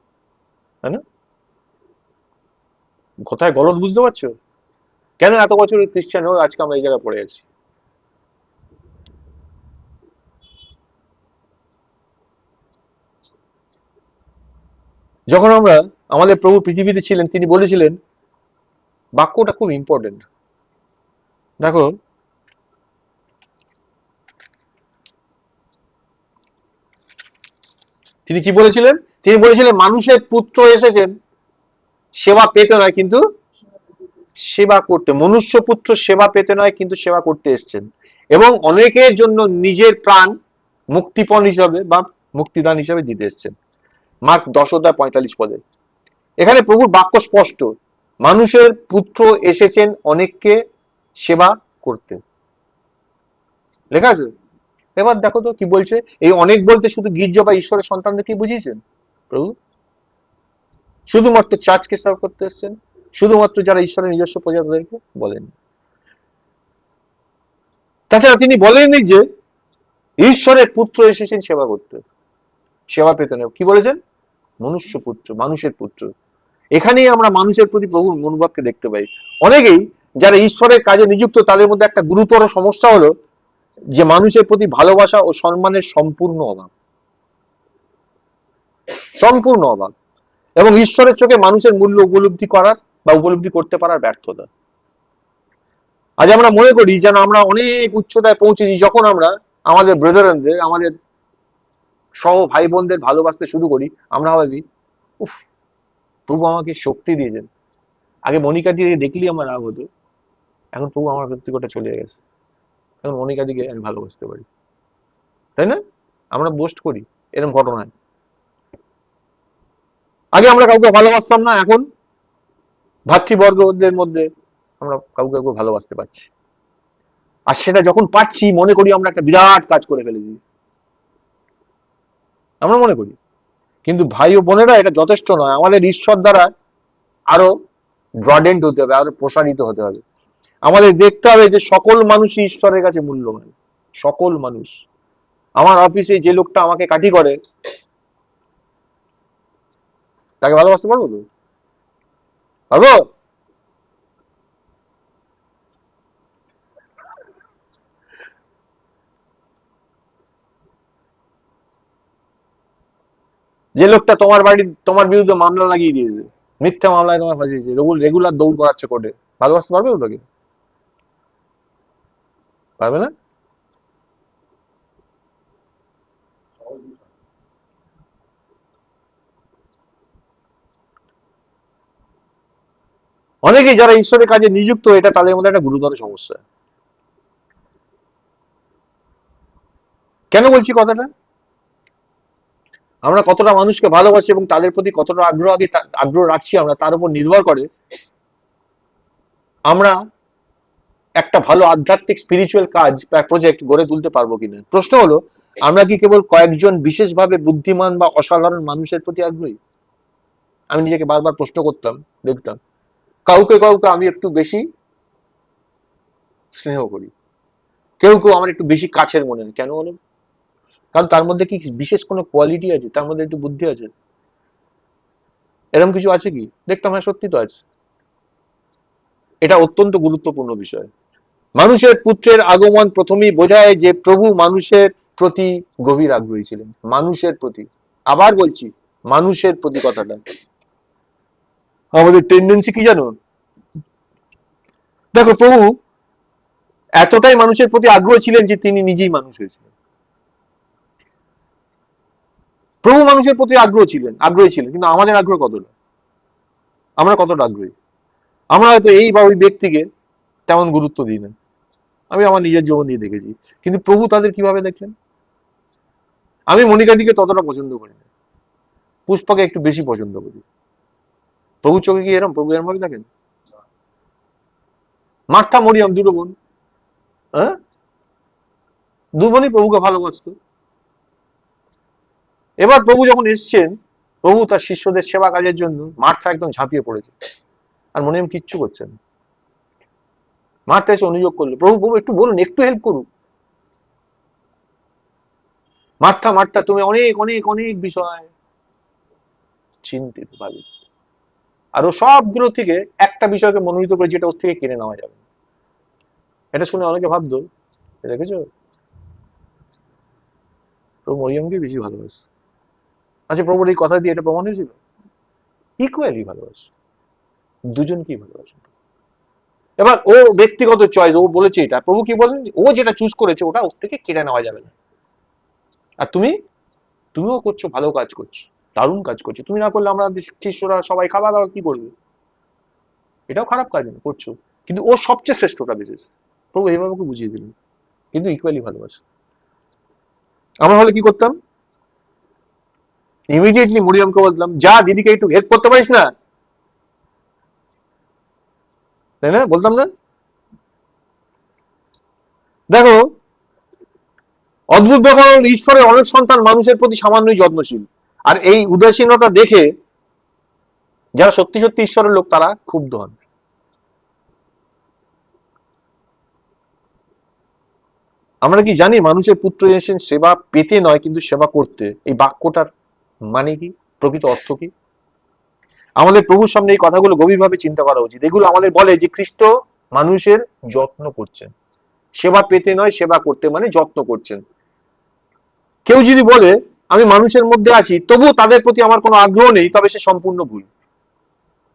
তাই না? কোথায় গলত বুঝতে পারছো? কেন এত বছর খ্রিস্টান হয়ে আজকে আমরা এই জায়গায় পড়ে আছি? যখন আমরা, আমাদের প্রভু পৃথিবীতে ছিলেন, তিনি বলেছিলেন, বাক্যটা খুব ইম্পর্টেন্ট। দেখো, তিনি কি বলেছিলেন? তিনি বলেছিলেন মানুষের পুত্র এসেছেন সেবা পেতে নয় কিন্তু সেবা করতে। মনুষ্য পুত্র সেবা পেতে নয় কিন্তু সেবা করতে এসেছেন, এবং অনেকের জন্য নিজের প্রাণ মুক্তিপণ হিসাবে বা মুক্তিদান হিসাবে দিতে এসেছেন। মার্ক 10:45 এখানে প্রভুর বাক্য স্পষ্ট, মানুষের পুত্র এসেছেন অনেককে সেবা করতে, লেখা আছে। এবার দেখো তো কি বলছে। এই অনেক বলতে শুধু গির্জা বা ঈশ্বরের সন্তানদেরকে বুঝিয়েছেন প্রভু? শুধুমাত্র চার্চকে সেবা করতে এসেছেন? শুধুমাত্র যারা ঈশ্বরের নিজস্ব প্রজা তাদেরকে বলেন? তাছাড়া তিনি বলেননি যে ঈশ্বরের পুত্র এসেছেন সেবা করতে, সেবা পেতে নয়। কি বলেছেন? মনুষ্য পুত্র, মানুষের পুত্র। এখানেই আমরা মানুষের প্রতি প্রভুর মনোভাবকে দেখতে পাই। অনেকেই যারা ঈশ্বরের কাজে নিযুক্ত, তাদের মধ্যে একটা গুরুতর সমস্যা হলো যে মানুষের প্রতি ভালোবাসা ও সম্মানের সম্পূর্ণ অভাব, সম্পূর্ণ অভাব, এবং ঈশ্বরের চোখে মানুষের মূল্য উপলব্ধি করার বা উপলব্ধি করতে পারার ব্যর্থতা। আজ আমরা মনে করি যেন আমরা অনেক উচ্চতায় পৌঁছেছি যখন আমরা আমাদের ব্রাদারদের, আমাদের সহ ভাই বোনদের ভালোবাসতে শুরু করি। আমরা ভাবি, উফ, প্রভু আমাকে শক্তি দিয়েছেন, আগে মনিকা দিয়ে দেখলি আমার রাগ হতো, এখন প্রভু আমার প্রতি ওটা চলে গেছে, এখন মনিকা দিকে আমি ভালোবাসতে পারি, তাই না? আমরা বোস্ট করি এরকম ঘটনায়। আগে আমরা কাউকে ভালোবাসতাম না, এখন ভাতৃবর্গদের মধ্যে আমরা কাউকে কাউকে ভালোবাসতে পারছি। আর সেটা যখন পাচ্ছি মনে করি আমরা একটা বিরাট কাজ করে ফেলেছি, আমরা মনে করি। কিন্তু ভাই ও বোনেরা, এটা যথেষ্ট নয়, আমাদের ঈশ্বর দ্বারা আরো ব্রডেন্ড হতে হবে, আরো প্রসারিত হতে হবে। আমাদের দেখতে হবে যে সকল মানুষই ঈশ্বরের কাছে মূল্যবান, সকল মানুষ। আমার অফিসে যে লোকটা আমাকে কাঠি করে, তাকে ভালোবাসতে পারবো তো? পারবো? যে লোকটা তোমার বাড়ি, তোমার বিরুদ্ধে মামলা লাগিয়ে দিয়েছে, মিথ্যা মামলায় তোমার ফাঁসিয়েছে, রেগুলার দৌড় করাচ্ছে কোর্টে, ভালোবাসতে পারবে তো তাকে? পারবে না। অনেকেই যারা ঈশ্বরের কাজে নিযুক্ত, এটা তাদের মধ্যে একটা গুরুতর সমস্যা। কেন বলছি কথাটা? আমরা কতটা মানুষকে ভালোবাসি এবং তাদের প্রতি কতটা আগ্রহ রাখছি আমরা, তার উপর নির্ভর করে আমরা একটা ভালো আধ্যাত্মিক স্পিরিচুয়াল কাজ বা প্রজেক্ট গড়ে তুলতে পারবো কিনা। প্রশ্ন হলো, আমরা কি কেবল কয়েকজন বিশেষভাবে বুদ্ধিমান বা অসাধারণ মানুষের প্রতি আগ্রহী? আমি নিজেকে বারবার প্রশ্ন করতাম, দেখতাম কাউকে কাউকে আমি একটু বেশি স্নেহ করি, কেউ কেউ আমার একটু বেশি কাছের মনে হয়। কেন হলো? কারণ তার মধ্যে কি বিশেষ কোনো কোয়ালিটি আছে, তার মধ্যে একটু বুদ্ধি আছে, এরকম কিছু আছে কি? দেখতাম হ্যাঁ, সত্যি তো আছে। এটা অত্যন্ত গুরুত্বপূর্ণ বিষয়। মানুষের পুত্রের আগমন প্রথমেই বোঝায় যে প্রভু মানুষের প্রতি গভীর আগ্রহী ছিলেন, মানুষের প্রতি। আবার বলছি, মানুষের প্রতি কথাটা। আমাদের টেন্ডেন্সি কি জানো? দেখো, প্রভু এতটাই মানুষের প্রতি আগ্রহ ছিলেন যে তিনি নিজেই মানুষ হয়েছিলেন। প্রভু মানুষের প্রতি আগ্রহী ছিলেন, কিন্তু আমাদের আগ্রহ কতটা? আমরা কতটা আগ্রহী? আমরা হয়তো এই বা ওই ব্যক্তিকে তেমন গুরুত্ব দিই না। আমি আমার নিজের জীবন দিয়ে দেখেছি। কিন্তু প্রভু তাদের কিভাবে দেখলেন? আমি মনিকাদিকে ততটা পছন্দ করি না, পুষ্পাকে একটু বেশি পছন্দ করি। প্রভু চোখে কি এরম? প্রভু এরম ভাবে দেখেন? মার্থা মরিয়াম দুটো বোন, হ্যাঁ, দু বোনই প্রভুকে ভালোবাসতো। এবার প্রভু যখন এসছেন, প্রভু তার শিষ্যদের সেবা কাজের জন্য, মার্থা একদম ঝাঁপিয়ে পড়েছে, আর মরিয়াম কিচ্ছু করছে না। মার্থা এসে অনুযোগ করলো, প্রভু প্রভু একটু বলুন, একটু হেল্প করুন। মার্থা মার্থা তুমি অনেক অনেক অনেক বিষয় চিন্তিত ভাবি, আর ও সবগুলো থেকে একটা বিষয়কে মনোনীত করে, যেটা ওর থেকে কিনে নেওয়া যাবে। এটা শুনে অনেকে ভাবতো, দেখেছো, প্রভু মরিয়মকে বেশি ভালোবাসে। আচ্ছা, প্রভুর এই কথা দিয়ে এটা প্রমাণ হয়েছিল? ইকুয়ালি ভালোবাসে, দুজনকেই ভালোবাসে। এবার ও ব্যক্তিগত চয়েস, ও বলেছে এটা, প্রভু কি বলেন, ও যেটা চুজ করেছে ওটা ওর থেকে কেড়ে নেওয়া যাবে না। আর তুমিও করছো, ভালো কাজ করছো, দারুণ কাজ করছো, তুমি না করলে আমরা শিষ্যরা সবাই খাওয়া দাওয়া কি করবে? এটাও খারাপ কাজ না করছো, কিন্তু ও সবচেয়ে শ্রেষ্ঠটা বেঁচেছে। প্রভু এইভাবে ওকে বুঝিয়ে দিলেন, কিন্তু ইকুয়ালি ভালোবাসে। আমরা হলে কি করতাম? ইমিডিয়েটলি মরিয়মকে বলতাম, যা দিদিকে একটু হেল্প করতে পারিস না, তাই না? বলতাম না? দেখো, অদ্ভুত ব্যাপার হলো, ঈশ্বরের অনেক সন্তান মানুষের প্রতি সামান্যই যত্নশীল, আর এই উদাসীনতা দেখে যারা সত্যি সত্যি ঈশ্বরের লোক তারা ক্ষুব্ধ হন। আমরা কি জানি মানুষের পুত্র এসেছেন সেবা পেতে নয়, কিন্তু সেবা করতে? এই বাক্যটার মানে কি, প্রকৃত অর্থ কি? আমাদের প্রভুর সামনে এই কথাগুলো গভীরভাবে চিন্তা করা উচিত। এগুলো আমাদের বলে যে খ্রিস্ট মানুষের যত্ন করছেন, সেবা পেতে নয়, সেবা করতে মানে যত্ন করছেন। কেউ যদি বলে আমি মানুষের মধ্যে আছি তবু তাদের প্রতি আমার কোনো আগ্রহ নেই, তবে সে সম্পূর্ণ ভুল।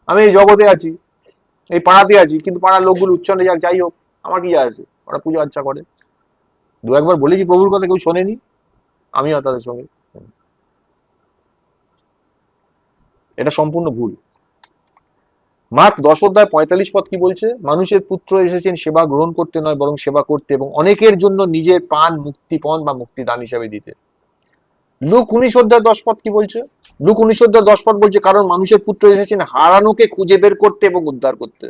আমি এই জগতে আছি, এই পাড়াতে আছি, কিন্তু পাড়ার লোকগুলো উচ্ছন্নে যাক, যাই হোক, আমার কি যায় আছে, ওরা পুজো আর্চা করে। দু একবার বলেছি প্রভুর কথা, কেউ শোনেনি, আমিও তাদের সঙ্গে। এটা সম্পূর্ণ ভুল। মার্ক 10:45 কি বলছে? মানুষের পুত্র এসেছেন সেবা গ্রহণ করতে নয়, বরং সেবা করতে এবং অনেকের জন্য নিজের প্রাণ মুক্তিপণ বা মুক্তিদান হিসাবে দিতে। লুক 19:10 কি বলছে? লুক 19:10 বলছে, কারণ মানুষের পুত্র এসেছেন হারানোকে খুঁজে বের করতে এবং উদ্ধার করতে।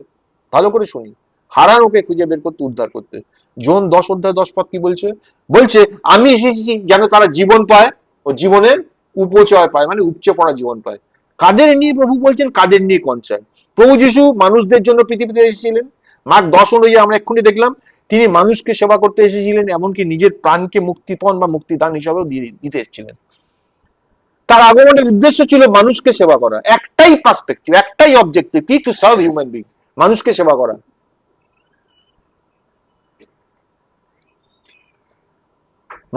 ভালো করে শুনি, হারানোকে খুঁজে বের করতে, উদ্ধার করতে। জন 10:10 কি বলছে? বলছে, আমি এসেছি যেন তারা জীবন পায় ও জীবনের উপচয় পায়, মানে উপচে পড়া জীবন পায়। কাদের নিয়ে প্রভু বলছেন, কাদের নিয়ে কনসার্ন? প্রভু যিশু মানুষদের জন্য পৃথিবীতে এসেছিলেন। মার্ক 10 অনুযায়ী আমরা এক্ষুনি দেখলাম তিনি মানুষকে সেবা করতে এসেছিলেন, এমনকি নিজের প্রাণকে মুক্তিপণ বা মুক্তিদান হিসাবেও দিতে এসেছিলেন। তার আগমনের উদ্দেশ্য ছিল মানুষকে সেবা করা। একটাই পার্সপেক্টিভ, একটাই অবজেক্টিভ, কি? টু সার্ভ হিউম্যান বিং, মানুষকে সেবা করা।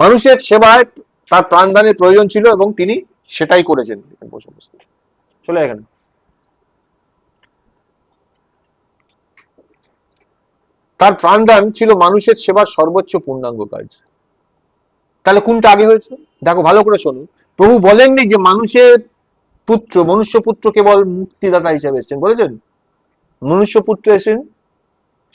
মানুষের সেবায় তার প্রাণদানের প্রয়োজন ছিল এবং তিনি সেটাই করেছেন। চলে এখানে, তার প্রাণদান ছিল মানুষের সেবার সর্বোচ্চ পূর্ণাঙ্গ কাজ। তাহলে কোনটা আগে হয়েছে? দেখো ভালো করে শোনো, প্রভু বলেননি যে মানুষের পুত্র, মনুষ্য পুত্র কেবল মুক্তিদাতা হিসেবে এসেছেন, বলেছেন মনুষ্য পুত্র এসেছেন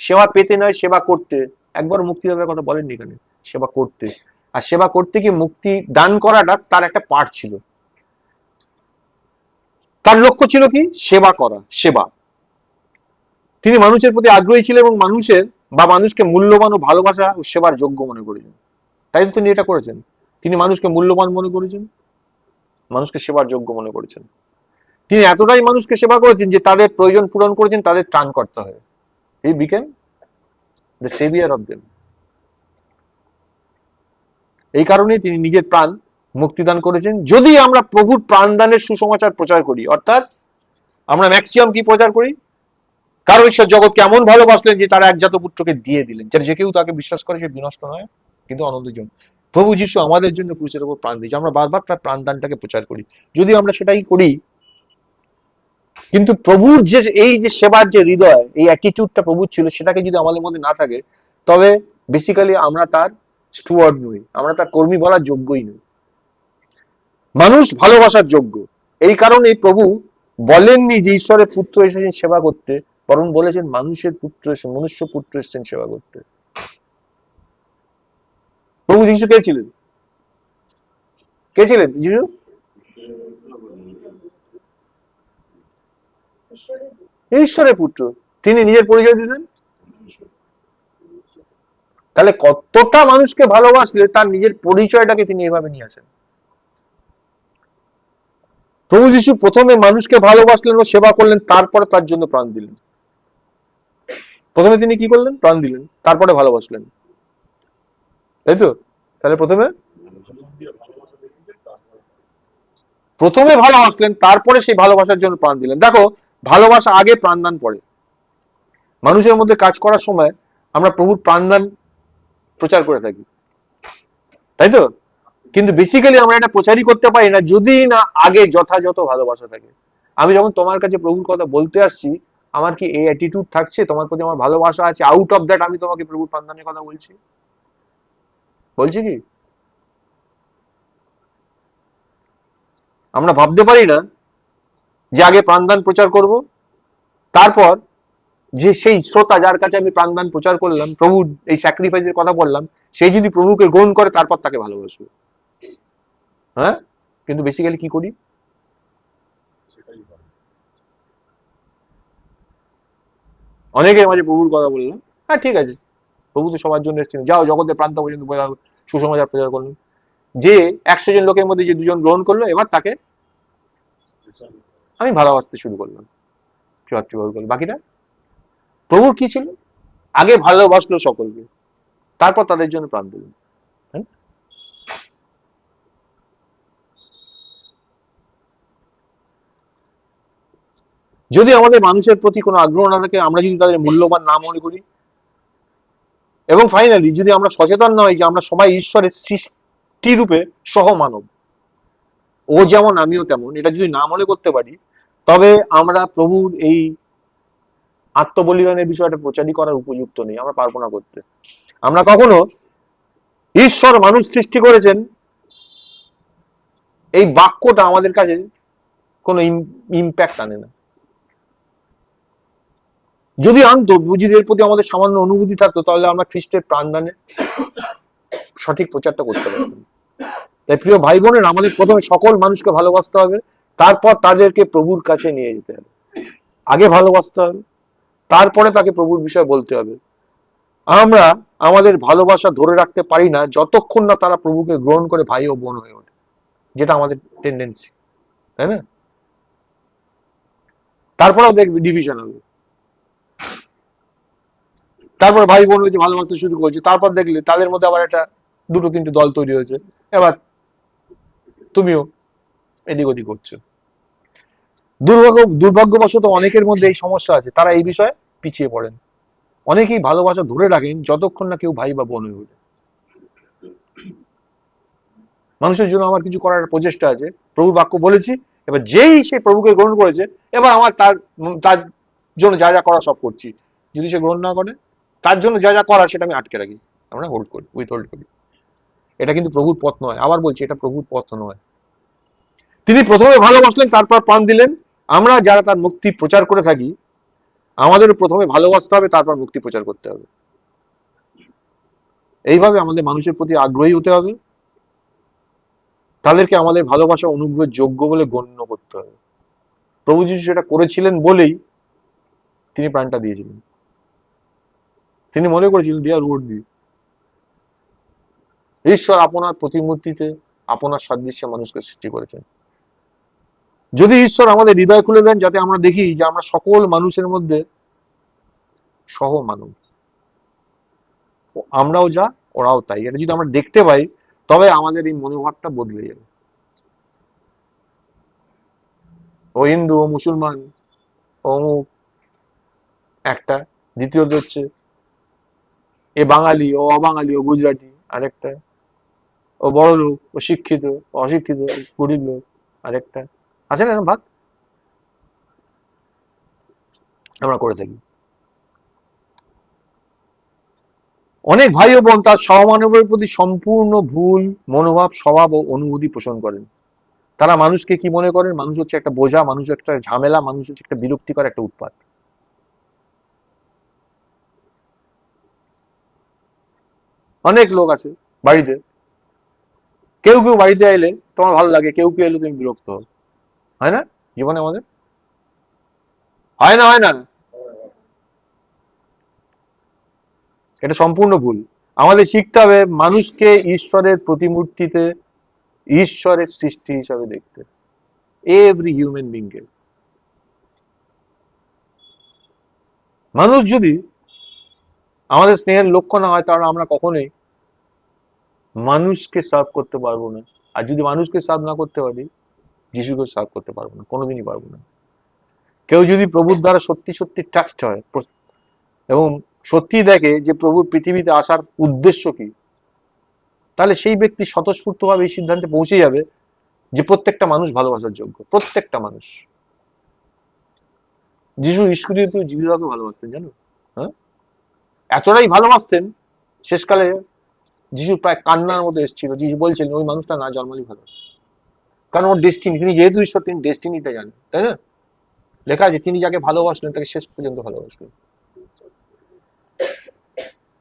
সেবা পেতে নয়, সেবা করতে। একবার মুক্তিদাতার কথা বলেননি এখানে, সেবা করতে। আর সেবা করতে গিয়ে মুক্তি দান করাটা তার একটা পার্ট ছিল। তার লক্ষ্য ছিল কি? সেবা করা, সেবা। তিনি মানুষের প্রতি আগ্রহী ছিলেন এবং মানুষকে মূল্যবান ও ভালোবাসা ও সেবার যোগ্য মনে করেছেন। তাই তো তিনি এটা করেছেন। তিনি মানুষকে মূল্যবান মনে করেছেন, মানুষকে সেবার যোগ্য মনে করেছেন। তিনি এতটাই মানুষকে সেবা করেছেন যে তাদের প্রয়োজন পূরণ করেছেন, তাদের ত্রাণকর্তা হয়ে। He became the severe of them. এই কারণেই তিনি নিজের প্রাণ মুক্তিদান করেছেন। যদি আমরা প্রভুর প্রাণদানের সুসমাচার প্রচার করি, অর্থাৎ আমরা ম্যাক্সিমাম কি প্রচার করি? কারণ ঈশ্বর জগৎকে এমন ভালোবাসলেন যে তার একজাত পুত্রকে দিয়ে দিলেন, যেন যে কেউ তাকে বিশ্বাস করে সে বিনষ্ট নয় কিন্তু আনন্দের জন্য। প্রভু যিশু আমাদের জন্য ক্রুশের উপর প্রাণ দিয়েছে, আমরা বারবার তার প্রাণদানটাকে প্রচার করি। যদি আমরা সেটাই করি, কিন্তু প্রভুর যে এই যে সেবার যে হৃদয়, এই অ্যাটিটিউডটা প্রভুর ছিল, সেটাকে যদি আমাদের মধ্যে না থাকে, তবে বেসিক্যালি আমরা তার স্টুয়ার্ড নই, আমরা তার কর্মী বলার যোগ্যই নই। মানুষ ভালোবাসার যোগ্য। এই কারণে প্রভু বলেননি যে ঈশ্বরের পুত্র এসেছেন সেবা করতে, বরং বলেছেন মানুষের পুত্র এসে, মনুষ্য পুত্র এসেছেন সেবা করতে। প্রভু যিশু কে ছিলেন? কে ছিলেন যিশু? ঈশ্বরের পুত্র। তিনি নিজের পরিচয় দিতেন। তাহলে কতটা মানুষকে ভালোবাসলে তার নিজের পরিচয়টাকে তিনি এভাবে নিয়ে আসেন। প্রভু যিশু প্রথমে মানুষকে ভালোবাসলেন ও সেবা করলেন, তারপরে তার জন্য প্রাণ দিলেন। প্রথমে তিনি কি করলেন? প্রাণ দিলেন, তারপরে ভালোবাসলেন, তাই তো? তাহলে প্রথমে ভালোবাসলেন, তারপরে সেই ভালোবাসার জন্য প্রাণ দিলেন। দেখো, ভালোবাসা আগে, প্রাণদান পরে। মানুষের মধ্যে কাজ করার সময় আমরা প্রভুর প্রাণদান প্রচার করে থাকি, তাই তো? কিন্তু বেসিক্যালি আমরা এটা প্রচারই করতে পারি না যদি না আগে যথাযথ ভালোবাসা থাকে। আমি যখন তোমার কাছে প্রভুর কথা বলতে আসছি, আমার কি এই অ্যাটিটিউড থাকছে? তোমার প্রতি আমার ভালোবাসা আছে? আউট অফ দ্যাট আমি তোমাকে প্রভুর প্রাণদানের কথা বলছি, বলছি কি? আমরা ভাবতে পারি না যে আগে প্রাণদান প্রচার করব, তারপর যে সেই শ্রোতা যার কাছে আমি প্রাণদান প্রচার করলাম, প্রভুর এই স্যাক্রিফাইসের কথা বললাম, সেই যদি প্রভুকে গ্রহণ করে, তারপর তাকে ভালোবাসবো। হ্যাঁ, কিন্তু বেসিক্যালি কি করি? অনেকের মাঝে প্রভুর কথা বললাম, হ্যাঁ ঠিক আছে, প্রভু তো সবার জন্য এসেছেন, যাও জগতের প্রান্ত পর্যন্ত সুসমাচার প্রচার করলেন। যে 100 জন লোকের মধ্যে যে 2 জন গ্রহণ করলো, এবার তাকে আমি ভালোবাসতে শুরু করলাম, বাকিটা প্রভুর কি ছিল? আগে ভালোবাসলো সকলকে, তারপর তাদের জন্য প্রাণ দিলেন। যদি আমাদের মানুষের প্রতি কোনো আগ্রহ না থাকে, আমরা যদি তাদের মূল্যবান না মনে করি, এবং ফাইনালি যদি আমরা সচেতন নই যে আমরা সবাই ঈশ্বরের সৃষ্টি রূপে সহমানব, ও যেমন আমিও তেমন, এটা যদি না মনে করতে পারি, তবে আমরা প্রভুর এই আত্মবলিদানের বিষয়টা প্রচারই করার উপযুক্ত নেই, আমরা পারবো না করতে। আমরা কখনো ঈশ্বর মানুষ সৃষ্টি করেছেন এই বাক্যটা আমাদের কাছে কোনো ইম্প্যাক্ট আনে না। যদি আনতো, বুঝিদের প্রতি আমাদের সামান্য অনুভূতি থাকতো, তাহলে আমরা খ্রিস্টের প্রাণদানে সঠিক প্রচারটা করতে পারতাম। তাই প্রিয় ভাই বোনের, আমাদের প্রথমে সকল মানুষকে ভালোবাসতে হবে, তারপর তাদেরকে প্রভুর কাছে নিয়ে যেতে হবে। আগে ভালোবাসতে হবে, তারপরে তাকে প্রভুর বিষয়ে বলতে হবে। আমরা আমাদের ভালোবাসা ধরে রাখতে পারি না যতক্ষণ না তারা প্রভুকে গ্রহণ করে ভাই ও বোন হয়ে ওঠে, যেটা আমাদের টেন্ডেন্সি, তাই না? তারপরেও দেখবে ডিভিশন হবে, তারপর ভাই বোন হয়েছে, ভালোবাসতে শুরু করছে, তারপর দেখলে তাদের মধ্যে আবার একটা দুটো তিনটে দল তৈরি হয়েছে, এবার তুমিও এদিক ওদিক করছো। দুর্ভাগ্যবশত অনেকের মধ্যে এই সমস্যা আছে, তারা এই বিষয়ে পিছিয়ে পড়েন। অনেকেই ভালোবাসা ধরে রাখেন যতক্ষণ না কেউ ভাই বা বোন হয়ে ওঠে। মানুষের জন্য আমার কিছু করার প্রচেষ্টা আছে, প্রভুর বাক্য বলেছি, এবার যেই সে প্রভুকে গ্রহণ করেছে, এবার আমার তার তার জন্য যা যা করা সব করছি। যদি সে গ্রহণ না করে, তার জন্য যা যা করার সেটা আমি আটকে রাখি, আমরা হোল্ড করি, উইথ হোল্ড করি। এটা কিন্তু প্রভুর পথ নয়, আবার বলছি, এটা প্রভুর পথ নয়। তিনি প্রথমে ভালোবাসলেন, তারপর প্রাণ দিলেন। আমরা যারা তার মুক্তি প্রচার করে থাকি, আমাদেরও প্রথমে ভালোবাসতে হবে, তারপর মুক্তি প্রচার করতে হবে। এইভাবে আমাদের মানুষের প্রতি আগ্রহী হতে হবে, তাদেরকে আমাদের ভালোবাসা অনুগ্রহের যোগ্য বলে গণ্য করতে হবে। প্রভু যিশু সেটা করেছিলেন বলেই তিনি প্রাণটা দিয়েছিলেন। তিনি মনে করেছিলেন দেয়ার ওয়ার্থি। ঈশ্বর আপনার প্রতিমূর্তিতে, আপনার সাদৃশ্যে মানুষকে সৃষ্টি করেছেন। যদি ঈশ্বর আমাদের হৃদয় খুলে দেন, যাতে আমরা দেখি যে আমরা সকল মানুষের মধ্যে সহ মানব, আমরাও যা ওরাও তাই, এটা যদি আমরা দেখতে পাই, তবে আমাদের এই মনোভাবটা বদলে যাবে। ও হিন্দু, ও মুসলমান, ও অমুক একটা, দ্বিতীয়ত হচ্ছে এ বাঙালি, ও অবাঙালি, ও গুজরাটি আরেকটা, ও বড় লোক, ও শিক্ষিত, ও অশিক্ষিত, গরিব লোক আরেকটা, আছে না এরকম ভাগ আমরা করে থাকি। অনেক ভাই ও বোন তার সহমানবের প্রতি সম্পূর্ণ ভুল মনোভাব, স্বভাব ও অনুভূতি পোষণ করেন। তারা মানুষকে কি মনে করেন? মানুষ হচ্ছে একটা বোঝা, মানুষ একটা ঝামেলা, মানুষ হচ্ছে একটা বিরক্তিকর একটা উৎপাত। অনেক লোক আছে বাড়িতে, কেউ কেউ বাড়িতে এলে তোমার ভালো লাগে, কেউ কেউ এলে তুমি বিরক্ত হও, হয় না জীবনে আমাদের? হয় না, হয় না? এটা সম্পূর্ণ ভুল। আমাদের শিখতে হবে মানুষকে ঈশ্বরের প্রতিমূর্তিতে, ঈশ্বরের সৃষ্টি হিসাবে দেখতে, এভরি হিউম্যান বিংকে। মানুষ যদি আমাদের স্নেহের লক্ষ্য না হয়, তাহলে আমরা কখনোই মানুষকে সার্ভ করতে পারবো না। আর যদি মানুষকে সার্ভ না করতে পারি, যিশুকে সার্ভ করতে পারবো না, কোনোদিনই পারবো না। কেউ যদি প্রভুর দ্বারা সত্যি সত্যি টাচড হয় এবং সত্যি দেখে যে প্রভুর পৃথিবীতে আসার উদ্দেশ্য কি, তাহলে সেই ব্যক্তি স্বতঃস্ফূর্তভাবে এই সিদ্ধান্তে পৌঁছে যাবে যে প্রত্যেকটা মানুষ ভালোবাসার যোগ্য, প্রত্যেকটা মানুষ। যিশু ইস্করিয়ত জীবিতকে ভালোবাসতেন, জানো? হ্যাঁ, এতটাই ভালোবাসতেন, শেষকালে যিশু প্রায় কান্নার মধ্যে এসেছিল। যিশু বলছিলেন ওই মানুষটা না জন্মালেই ভালো, কারণ ওর ডেস্টিনি, তিনি যেহেতু ঈশ্বর, তিনি ডেস্টিনিটা জানেন, তাই না? লেখা আছে তিনি যাকে ভালোবাসলেন তাকে শেষ পর্যন্ত ভালোবাসলেন।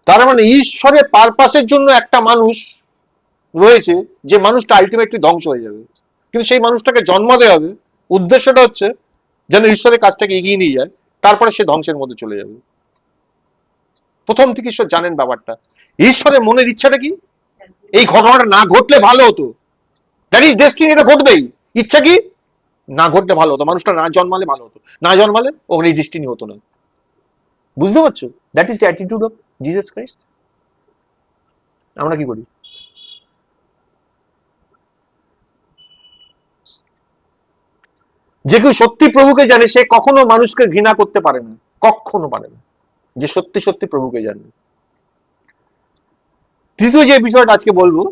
তার মানে ঈশ্বরের পারপাসের জন্য একটা মানুষ রয়েছে, যে মানুষটা আলটিমেটলি ধ্বংস হয়ে যাবে, কিন্তু সেই মানুষটাকে জন্ম দেওয়া হবে। উদ্দেশ্যটা হচ্ছে যেন ঈশ্বরের কাজটাকে এগিয়ে নিয়ে যায়, তারপরে সে ধ্বংসের মধ্যে চলে যাবে। প্রথম থেকে ঈশ্বর জানেন ব্যাপারটা। ঈশ্বরের মনের ইচ্ছাটা কি? এই ঘটনাটা না ঘটলে ভালো হতো, দ্যাট ইজ ডেস্টিনি, এটা ঘটবেই। ইচ্ছা কি? না ঘটলে ভালো হতো, মানুষটা না জন্মালে ভালো হতো, না জন্মালে ওর এই ডেস্টিনি হতো না। বুঝতে পারছো? That is the attitude of Jesus Christ. আমরা কি করি? যে কেউ সত্যি প্রভুকে জানে, সে কখনো মানুষকে ঘৃণা করতে পারে না, কখনো পারে না, যে সত্যি সত্যি প্রভুকে জানে। তৃতীয় যে বিষয়টা আজকে বলবো,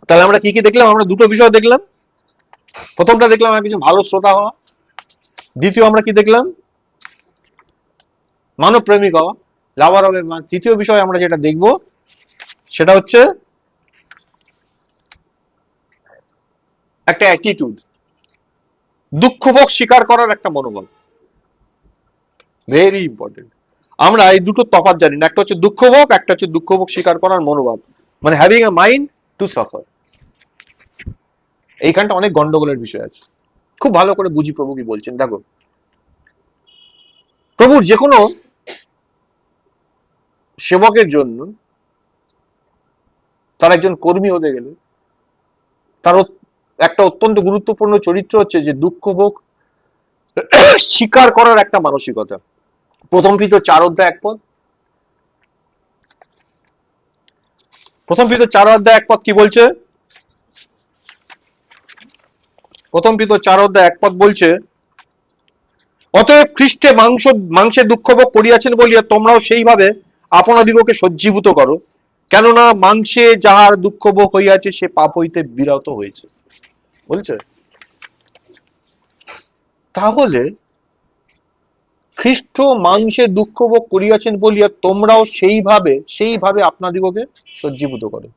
তাহলে আমরা কি কি দেখলাম? আমরা দুটো বিষয় দেখলাম। প্রথমটা দেখলাম আমরা কিছু ভালো শ্রোতা হওয়া, দ্বিতীয় আমরা কি দেখলাম? মানব প্রেমিক হওয়া, লাভার হবে। তৃতীয় বিষয় আমরা যেটা দেখবো সেটা হচ্ছে একটা অ্যাটিটিউড, দুঃখ ভোগ স্বীকার করার একটা মনোবল। Very important. আমরা এই দুটো তফাৎ জানি না, একটা হচ্ছে দুঃখ ভোগ, একটা হচ্ছে দুঃখ ভোগ স্বীকার করার মনোভাব, মানে having a mind to suffer. এইখানটা অনেক গন্ডগোলের বিষয় আছে, খুব ভালো করে বুঝি প্রভু কি বলছেন। দেখো, প্রভুর যে কোনো সেবকের জন্য, তার একজন কর্মী হতে গেলে তার একটা অত্যন্ত গুরুত্বপূর্ণ চরিত্র হচ্ছে যে দুঃখ ভোগ স্বীকার করার একটা মানসিকতা। প্রথম পিতর 4:1 প্রথম পিতর 4:1 কি বলছে? প্রথম পিতর 4:1 বলছে, অতএব খ্রিস্টে মাংসে দুঃখ ভোগ করিয়াছেন বলিয়া তোমরাও সেইভাবে আপনাদিগকে সজ্জীভূত করো, কেননা মাংসে যাহার দুঃখ ভোগ হইয়াছে সে পাপ হইতে বিরত হয়েছে। বলছে তাহলে খ্রিস্ট মাংসে দুঃখ ভোগ করিয়াছেন বলিয়া তোমরাও সেইভাবে আপনাদিগকে সজ্জীভূত করো।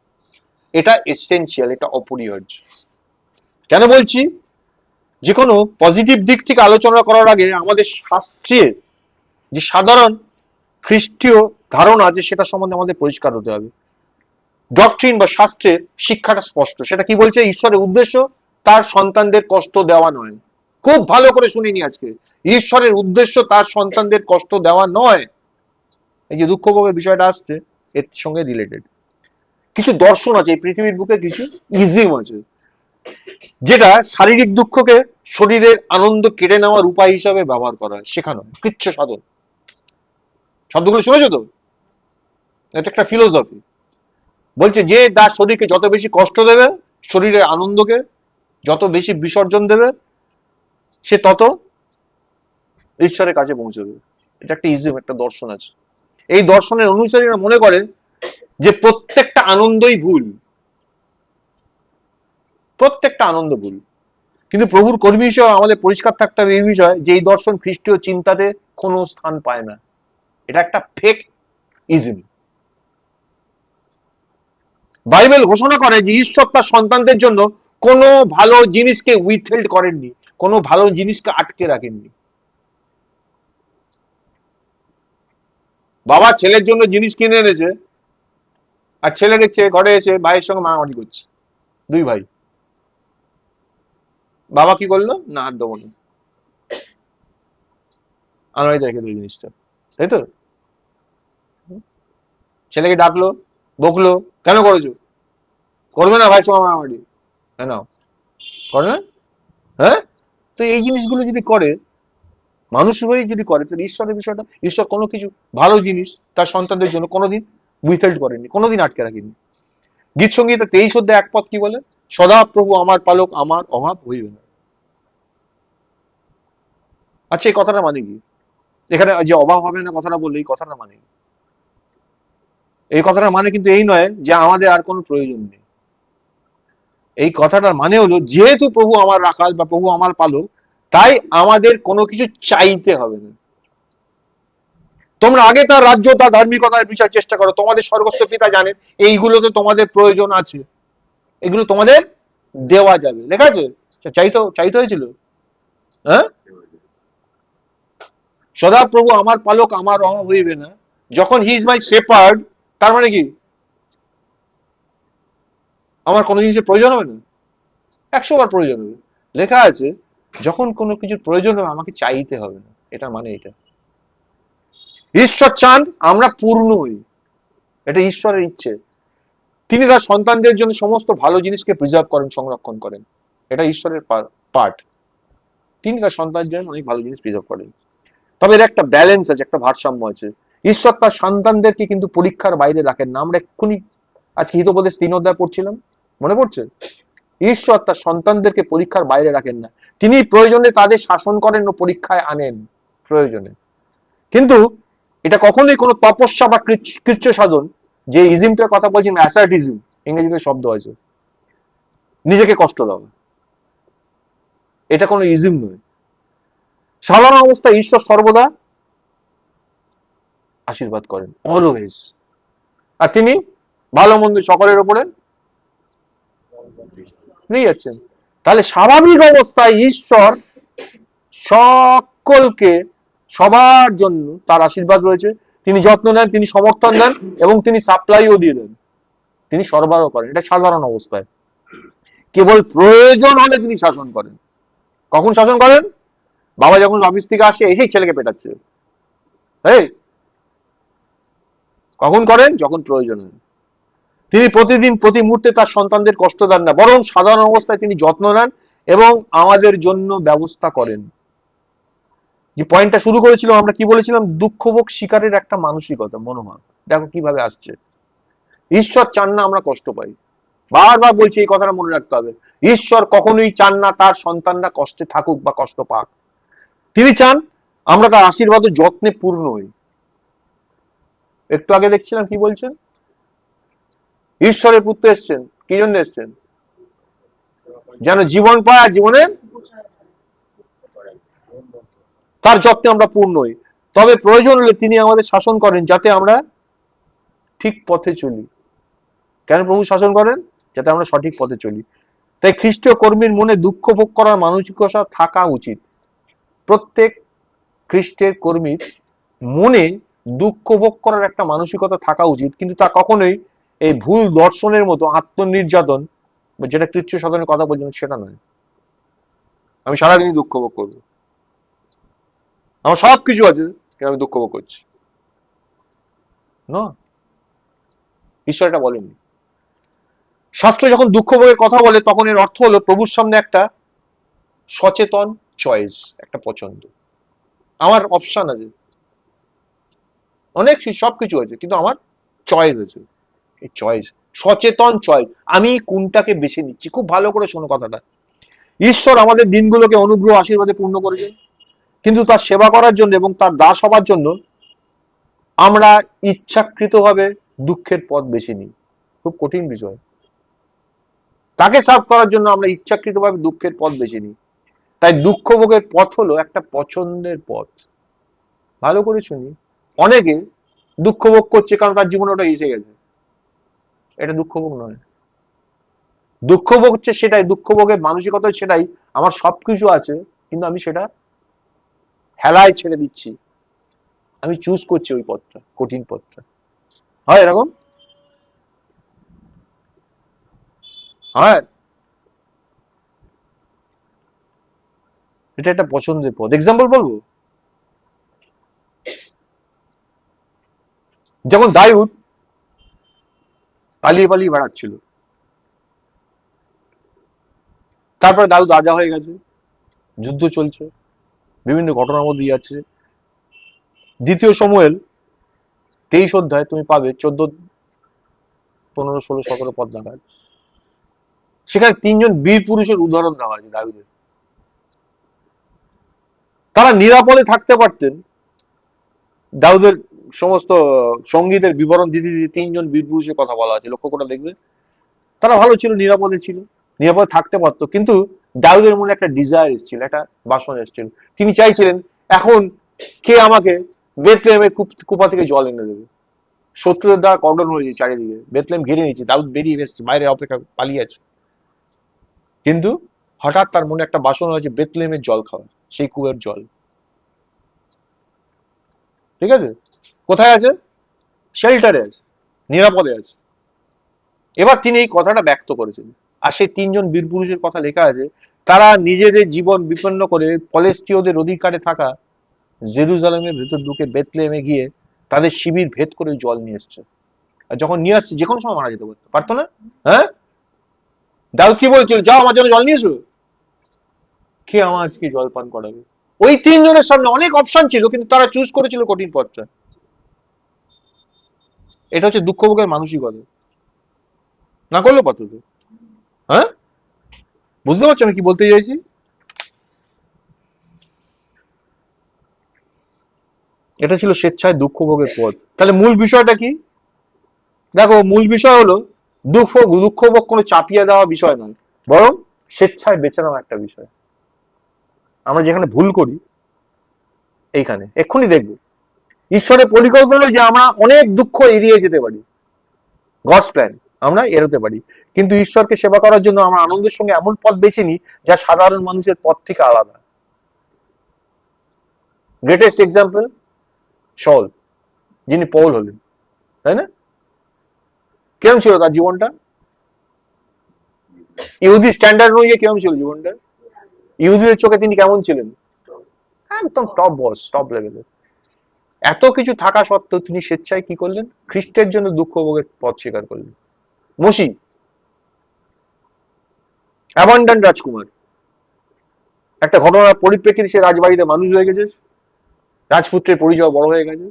এটা এসেনশিয়াল, এটা অপরিহার্য। কেন বলছি? যে কোনো পজিটিভ দিক থেকে আলোচনা করার আগে আমাদের শাস্ত্রের যে সাধারণ খ্রিস্টীয় ধারণা আছে সেটা সম্বন্ধে আমাদের পরিষ্কার হতে হবে। ডক্ট্রিন বা শাস্ত্রের শিক্ষাটা স্পষ্ট। সেটা কি বলছে? ঈশ্বরের উদ্দেশ্য তার সন্তানদের কষ্ট দেওয়া নয়। খুব ভালো করে শুনিনি আজকে, ঈশ্বরের উদ্দেশ্য তার সন্তানদের কষ্ট দেওয়া নয়। এই যে দুঃখ ভোগের বিষয়টা আসছে এর সঙ্গে রিলেটেড কিছু দর্শন আছে এই পৃথিবীর বুকে, কিছু ইজিম আছে যেটা শারীরিক দুঃখকে শরীরের আনন্দ কেড়ে নেওয়ার উপায় হিসাবে ব্যবহার করা হয়, শেখানো কৃচ্ছ সাধন। শব্দগুলো শুনেছো তো? এটা একটা ফিলোসফি। বলছে যে তার শরীরকে যত বেশি কষ্ট দেবে, শরীরের আনন্দকে যত বেশি বিসর্জন দেবে, সে তত ঈশ্বরের কাছে পৌঁছবে। এটা একটা ইজম, একটা দর্শন আছে। এই দর্শনের অনুসারীরা মনে করে যে প্রত্যেকটা আনন্দই ভুল, প্রত্যেকটা আনন্দ ভুল। কিন্তু প্রভুর কর্মী হিসেবে আমাদের পরিষ্কার থাকতে হবে এই বিষয় যে এই দর্শন খ্রিস্টীয় চিন্তাতে কোনো স্থান পায় না। এটা একটা ফেক ইজম। বাইবেল ঘোষণা করে যে ঈশ্বর তার সন্তানদের জন্য কোনো ভালো জিনিসকে উইথহেল্ড করেননি, কোনো ভালো জিনিসকে আটকে রাখেননি। বাবা ছেলের জন্য জিনিস কিনে এনেছে, আর ছেলে দেখছে ঘরে এসে ভাইয়ের সঙ্গে মারামারি করছে, দুই ভাই। বাবা কি করলো? না, হাত দেবো না, আলমারিতে রেখে দিল জিনিসটা, তাই তো? ছেলেকে ডাকলো, বকলো, কেন করেছো? করবে না ভাইয়ের সঙ্গে মারামারি, কেন করে না? হ্যাঁ, তো এই জিনিসগুলো যদি করে, মানুষ হয়ে যদি করে, তাহলে ঈশ্বরের বিষয়টা, ঈশ্বর কোনো কিছু ভালো জিনিস তার সন্তানদের জন্য কোনোদিন উইথহেল্ড করেননি, কোনোদিন আটকে রাখেনি। গীত সঙ্গীতে 23:1 কি বলে? সদা প্রভু আমার পালক, আমার অভাব হইবে না। আচ্ছা, এই কথাটা মানে কি? এখানে যে অভাব হবে না কথাটা বললে, এই কথাটা মানে, এই কথাটার মানে কিন্তু এই নয় যে আমাদের আর কোনো প্রয়োজন নেই। এই কথাটার মানে হলো যেহেতু প্রভু আমার রাখাল বা প্রভু আমার পালক, তাই আমাদের কোনো কিছু চাইতে হবে না। তোমরা আগে তার রাজ্য, তার ধার্মিকতার বিষয় চেষ্টা করো, তোমাদের স্বর্গস্থ পিতা জানেন এইগুলো তো তোমাদের প্রয়োজন আছে, এগুলো তোমাদের দেওয়া যাবে। লেখা আছে, চাইতে হয়েছিল। হ্যাঁ, সদা প্রভু আমার পালক, আমার অভাব হইবে না। যখন হি ইজ মাই শেপার্ড, তার মানে কি আমার কোনো জিনিসের প্রয়োজন হবে না? 100 বার প্রয়োজন হবে। লেখা আছে যখন কোনো কিছুর প্রয়োজন হবে আমাকে চাইতে হবে না, এটা মানে এটা। ঈশ্বর চান আমরা পূর্ণ হই, এটা ঈশ্বরের ইচ্ছে। তিনি তার সন্তানদের জন্য সমস্ত ভালো জিনিসকে প্রিজার্ভ করেন, সংরক্ষণ করেন, এটা ঈশ্বরের পার্ট। তিনি তার সন্তানদের জন্য অনেক ভালো জিনিস প্রিজার্ভ করেন। তবে এর একটা ব্যালেন্স আছে, একটা ভারসাম্য আছে। ঈশ্বর তার সন্তানদেরকে কিন্তু পরীক্ষার বাইরে রাখেন না। আমরা এক্ষুনি আজকে হিতোপদেশ 3 পড়ছিলাম, মনে পড়ছে? ঈশ্বর তার সন্তানদেরকে পরীক্ষার বাইরে রাখেন না, তিনি প্রয়োজনে তাদের শাসন করেন ও পরীক্ষায় আনেন প্রয়োজনে। কিন্তু এটা কখনোই কোনো তপস্যা বা কৃচ্ছ সাধন, যে ইজিমটার কথা বলছি অ্যাসার্টিজম, ইংরেজিতে শব্দ আছে, নিজেকে কষ্ট দাও, এটা কোনো ইজিম নয়। সাধারণ অবস্থায় ঈশ্বর সর্বদা আশীর্বাদ করেন, অলওয়েজ। আর তিনি ভালো মন্দ সকলের উপরে নিয়ে যাচ্ছেন। তাহলে স্বাভাবিক অবস্থায় ঈশ্বর সকলকে সবার জন্য তার আশীর্বাদ রয়েছে। তিনি যত্ন নেন, তিনি সমর্থন দেন এবং তিনি সাপ্লাইও দিয়ে দেন, তিনি সরবরাহ করেন। এটা সাধারণ অবস্থায়। কেবল প্রয়োজন হলে তিনি শাসন করেন। কখন শাসন করেন? বাবা যখন অফিস থেকে আসে, এসেই ছেলেকে পেটাচ্ছে, এই কখন করেন? যখন প্রয়োজন হয়। তিনি প্রতিদিন প্রতি মুহূর্তে তার সন্তানদের কষ্ট দেন না, বরং সাধারণ অবস্থায় তিনি যত্ন নেন এবং আমাদের জন্য ব্যবস্থা করেন। যে পয়েন্টটা শুরু করেছিলাম, আমরা কি বলেছিলাম? দুঃখভোগ শিকারের একটা মানসিকতা, মনোভাব। দেখো কিভাবে আসছে। ঈশ্বর চান না আমরা কষ্ট পাই। বারবার বলছি, এই কথাটা মনে রাখতে হবে। ঈশ্বর কখনোই চান না তার সন্তানরা কষ্টে থাকুক বা কষ্ট পাক। তিনি চান আমরা তার আশীর্বাদ ও যত্নে পূর্ণ হই। একটু আগে দেখছিলাম কি বলছেন, ঈশ্বরের পুত্র এসছেন, কি জন্য এসছেন? যেন জীবন পায় আর জীবনের তার যত্নে আমরা পূর্ণ হই। তবে প্রয়োজন হলে তিনি আমাদের শাসন করেন যাতে আমরা ঠিক পথে চলি। কেন প্রভু শাসন করেন? যাতে আমরা সঠিক পথে চলি। তাই খ্রিস্টীয় কর্মীর মনে দুঃখ ভোগ করার মানসিকতা থাকা উচিত। প্রত্যেক খ্রিস্টের কর্মীর মনে দুঃখ ভোগ করার একটা মানসিকতা থাকা উচিত, কিন্তু তা কখনোই এই ভুল দর্শনের মতো আত্মনির্যাতন, যেটা খ্রিস্টীয় সাধনের কথা বলছেন, সেটা নয়। আমি সারাদিনই দুঃখ ভোগ করবো, আমার সবকিছু আছে কিন্তু আমি দুঃখ ভোগ করছি না। ঈশ্বর এটা বলেননি। শাস্ত্র যখন দুঃখ ভোগের কথা বলে তখন এর অর্থ হলো প্রভুর সামনে একটা সচেতন চয়েস, একটা পছন্দ। আমার অপশন আছে, অনেক সবকিছু আছে, কিন্তু আমার চয়েস আছে। এই চয়েস, সচেতন চয়েস, আমি কোনটাকে বেছে নিচ্ছি। খুব ভালো করে শোনো কথাটা। ঈশ্বর আমাদের দিনগুলোকে অনুগ্রহ আশীর্বাদে পূর্ণ করেছেন, কিন্তু তার সেবা করার জন্য এবং তার দাস হবার জন্য আমরা ইচ্ছাকৃতভাবে দুঃখের পথ বেছে নিই। খুব কঠিন বিষয়। তাকে সার্ভ করার জন্য আমরা ইচ্ছাকৃতভাবে দুঃখের পথ বেছে নিই। তাই দুঃখ ভোগের পথ হলো একটা পছন্দের পথ। ভালো করে শুনি, অনেকে দুঃখ ভোগ করছে কারণ তার জীবনে ওটা এসে গেছে। এটা দুঃখ ভোগ নয়। দুঃখ ভোগ হচ্ছে সেটাই, দুঃখ ভোগের মানসিকতা সেটাই, আমার সবকিছু আছে কিন্তু আমি সেটা হেলায় ছেড়ে দিচ্ছি, আমি চুজ করছি ওই পথটা, কঠিন পথটা। হয় এরকম? হয়। এটা একটা পছন্দের পথ। এক্সাম্পল বলবো, যখন দাউদ পালিয়ে পালিয়ে বেড়াচ্ছিল, তারপরে দাউদ রাজা হয়ে গেছে, যুদ্ধ চলছে, বিভিন্ন ঘটনার মধ্যে যাচ্ছে। দ্বিতীয় সমুয়েল 23 অধ্যায় তুমি পাবে 14, 15, 16, 17 পদ নাগাদ। সেখানে 3জন বীর পুরুষের উদাহরণ দেওয়া আছে দাউদের। তারা নিরাপদে থাকতে পারতেন। দাউদের সমস্ত সঙ্গীতের বিবরণ দিতে দিতে 3জন বীর পুরুষের কথা বলা আছে, লক্ষ্য করে দেখবে। তারা ভালো ছিল, নিরাপদে ছিল, নিরাপদে থাকতে পারতো, কিন্তু দাউদের মনে একটা ডিজায়ার এসেছিল, একটা বাসনা এসেছিল। তিনি চাইছিলেন এখন কে আমাকে বেথলেহেমের কুপা থেকে জল এনে দেবে। শত্রুদের দ্বারা কর্ডন হয়েছে চারিদিকে, বেথলেহেম ঘিরে নিয়েছে, দাউদ বেরিয়ে এসেছে, বাইরে অপেক্ষা পালিয়ে আছে। কিন্তু হঠাৎ তার মনে একটা বাসনা হয়েছে বেথলেহেমের জল খাওয়া, সেই কুয়ের জল। ঠিক আছে? কোথায় আছে? শেল্টারে আছে, নিরাপদে আছে। এবার তিনি এই কথাটা ব্যক্ত করেছেন। আর সেই 3জন বীর পুরুষের কথা লেখা আছে, তারা নিজেদের জীবন বিপন্ন করে ফলেস্তীয়দের অধিকারে থাকা জেরুজালেমের ভেতর ঢুকে বেথলেহেমে গিয়ে তাদের শিবির ভেদ করে জল নিয়ে এসছে। আর যখন নিয়ে আসছে, যে কোনো সময় মারা যেতে পারতো না? হ্যাঁ, দাউদ কি বলছিল? যাও আমার জন্য জল নিয়ে এসো, কে আমার আজকে জল পান করাবে? ওই 3জনের সামনে অনেক অপশন ছিল, কিন্তু তারা চুজ করেছিল কঠিন পথটা। এটা হচ্ছে দুঃখভোগের মানসিকতা। না করলে পারতো তো। হ্যাঁ, বুঝতে পারছো আমি কি বলতে চাইছি? এটা ছিল স্বেচ্ছায় দুঃখ ভোগের পথ। তাহলে মূল বিষয়টা কি? দেখো, মূল বিষয় হলো দুঃখ ভোগ কোনো চাপিয়ে দেওয়া বিষয় নয়, বরং স্বেচ্ছায় বেছে নেওয়া একটা বিষয়। আমরা যেখানে ভুল করি এইখানে এক্ষুনি দেখবো ঈশ্বরের পরিকল্পনা যে আমরা অনেক দুঃখ এড়িয়ে যেতে পারি। গডস প্ল্যান, আমরা এড়োতে পারি, কিন্তু ঈশ্বরকে সেবা করার জন্য আমরা আনন্দের সঙ্গে এমন পথ বেছে নিই যা সাধারণ মানুষের পথ থেকে আলাদা। গ্রেটেস্ট এক্সাম্পল শল, যিনি পৌল হলেন, তাই না? কেমন ছিল তার জীবনটা? ইহুদি স্ট্যান্ডার্ড অনুযায়ী কেমন ছিল জীবনটা? ইহুদিদের চোখে তিনি কেমন ছিলেন? একদম টপ বস, টপ লেভেলের। এত কিছু থাকা সত্ত্বেও তিনি স্বেচ্ছায় কি করলেন? খ্রিস্টের জন্য দুঃখ ভোগের পথ স্বীকার করলেন। মসি, অ্যাবান্ডান্ট রাজকুমার, একটা ঘটনার পরিপ্রেক্ষিতে সে রাজবাড়িতে মানুষ হয়ে গেছে, রাজপুত্রের পরিচয় বড় হয়ে গেছে,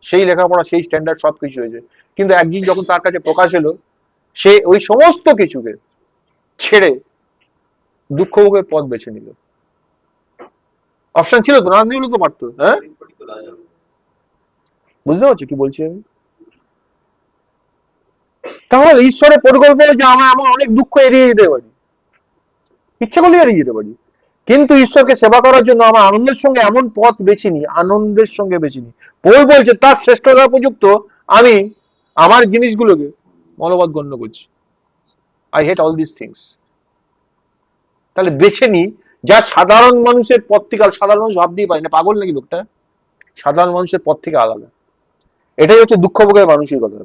সেই লেখাপড়া, সেই স্ট্যান্ডার্ড সবকিছু হয়েছে, কিন্তু একদিন যখন তার কাছে প্রকাশ এলো, সে ওই সমস্ত কিছুকে ছেড়ে দুঃখ ভোগের পথ বেছে নিল। অপশন ছিল তো, না নিলেও তো পারতো। হ্যাঁ, বুঝতে পারছো কি বলছি আমি? তাহলে ঈশ্বরের পরিকল্পনা যে আমরা এমন অনেক দুঃখ এড়িয়ে যেতে পারি, ইচ্ছা করলে এড়িয়ে যেতে পারি, কিন্তু ঈশ্বরকে সেবা করার জন্য আমরা আনন্দের সঙ্গে এমন পথ বেছে নিই, আনন্দের সঙ্গে বেছে নিই। পৌল বলছে তার শ্রেষ্ঠতা উপযুক্ত আমি আমার জিনিসগুলোকে মনোবাদ গণ্য করছি। I hate all this things. তাহলে বেছে নিই যা সাধারণ মানুষের পথ থেকে, সাধারণ মানুষ ভাবতেই পারে না, পাগল নাকি লোকটা, সাধারণ মানুষের পথ থেকে আলাদা। এটাই হচ্ছে দুঃখ ভোগের মানসিকতা।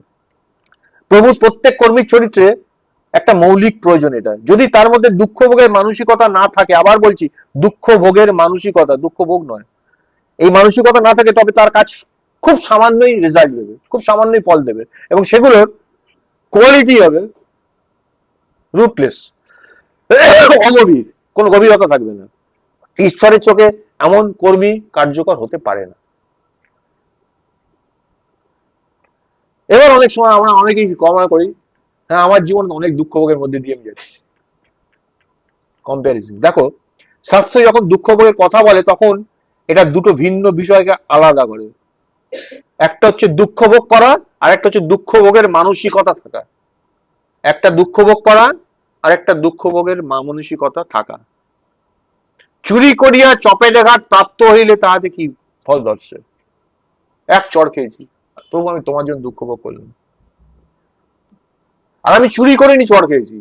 প্রভুর প্রত্যেক কর্মীর চরিত্রে একটা মৌলিক প্রয়োজন এটা। যদি তার মধ্যে দুঃখ ভোগের মানসিকতা না থাকে, আবার বলছি দুঃখ ভোগের মানসিকতা, দুঃখ ভোগ নয়, এই মানসিকতা না থাকে, তবে তার কাজ খুব সামান্যই রেজাল্ট দেবে, খুব সামান্যই ফল দেবে, এবং সেগুলোর কোয়ালিটি হবে রুটলেস, অগভীর, কোনো গভীরতা থাকবে না। ঈশ্বরের চোখে এমন কর্মী কার্যকর হতে পারে না। এবার অনেক সময় আমরা অনেকেই কল্পনা করি, হ্যাঁ আমার জীবন অনেক দুঃখ ভোগের মধ্যে দিয়ে আমি যাচ্ছি। কম্প্যারিজন দেখো, শাস্ত্র যখন দুঃখ ভোগের কথা বলে তখন এটা দুটো ভিন্ন বিষয়কে আলাদা করে। একটা হচ্ছে দুঃখ ভোগ করা, আর একটা হচ্ছে দুঃখ ভোগের মানসিকতা থাকা। একটা দুঃখ ভোগ করা আর একটা দুঃখ ভোগের মানসিকতা থাকা। চুরি করিয়া চপেটাঘাত প্রাপ্ত হইলে তাহাতে কি ফল ধরছে? এক চড় খেয়েছি, প্রভু আমি তোমার জন্য দুঃখ ভোগ করলাম, আর আমি চুরি করিনি, চড় খেয়েছি,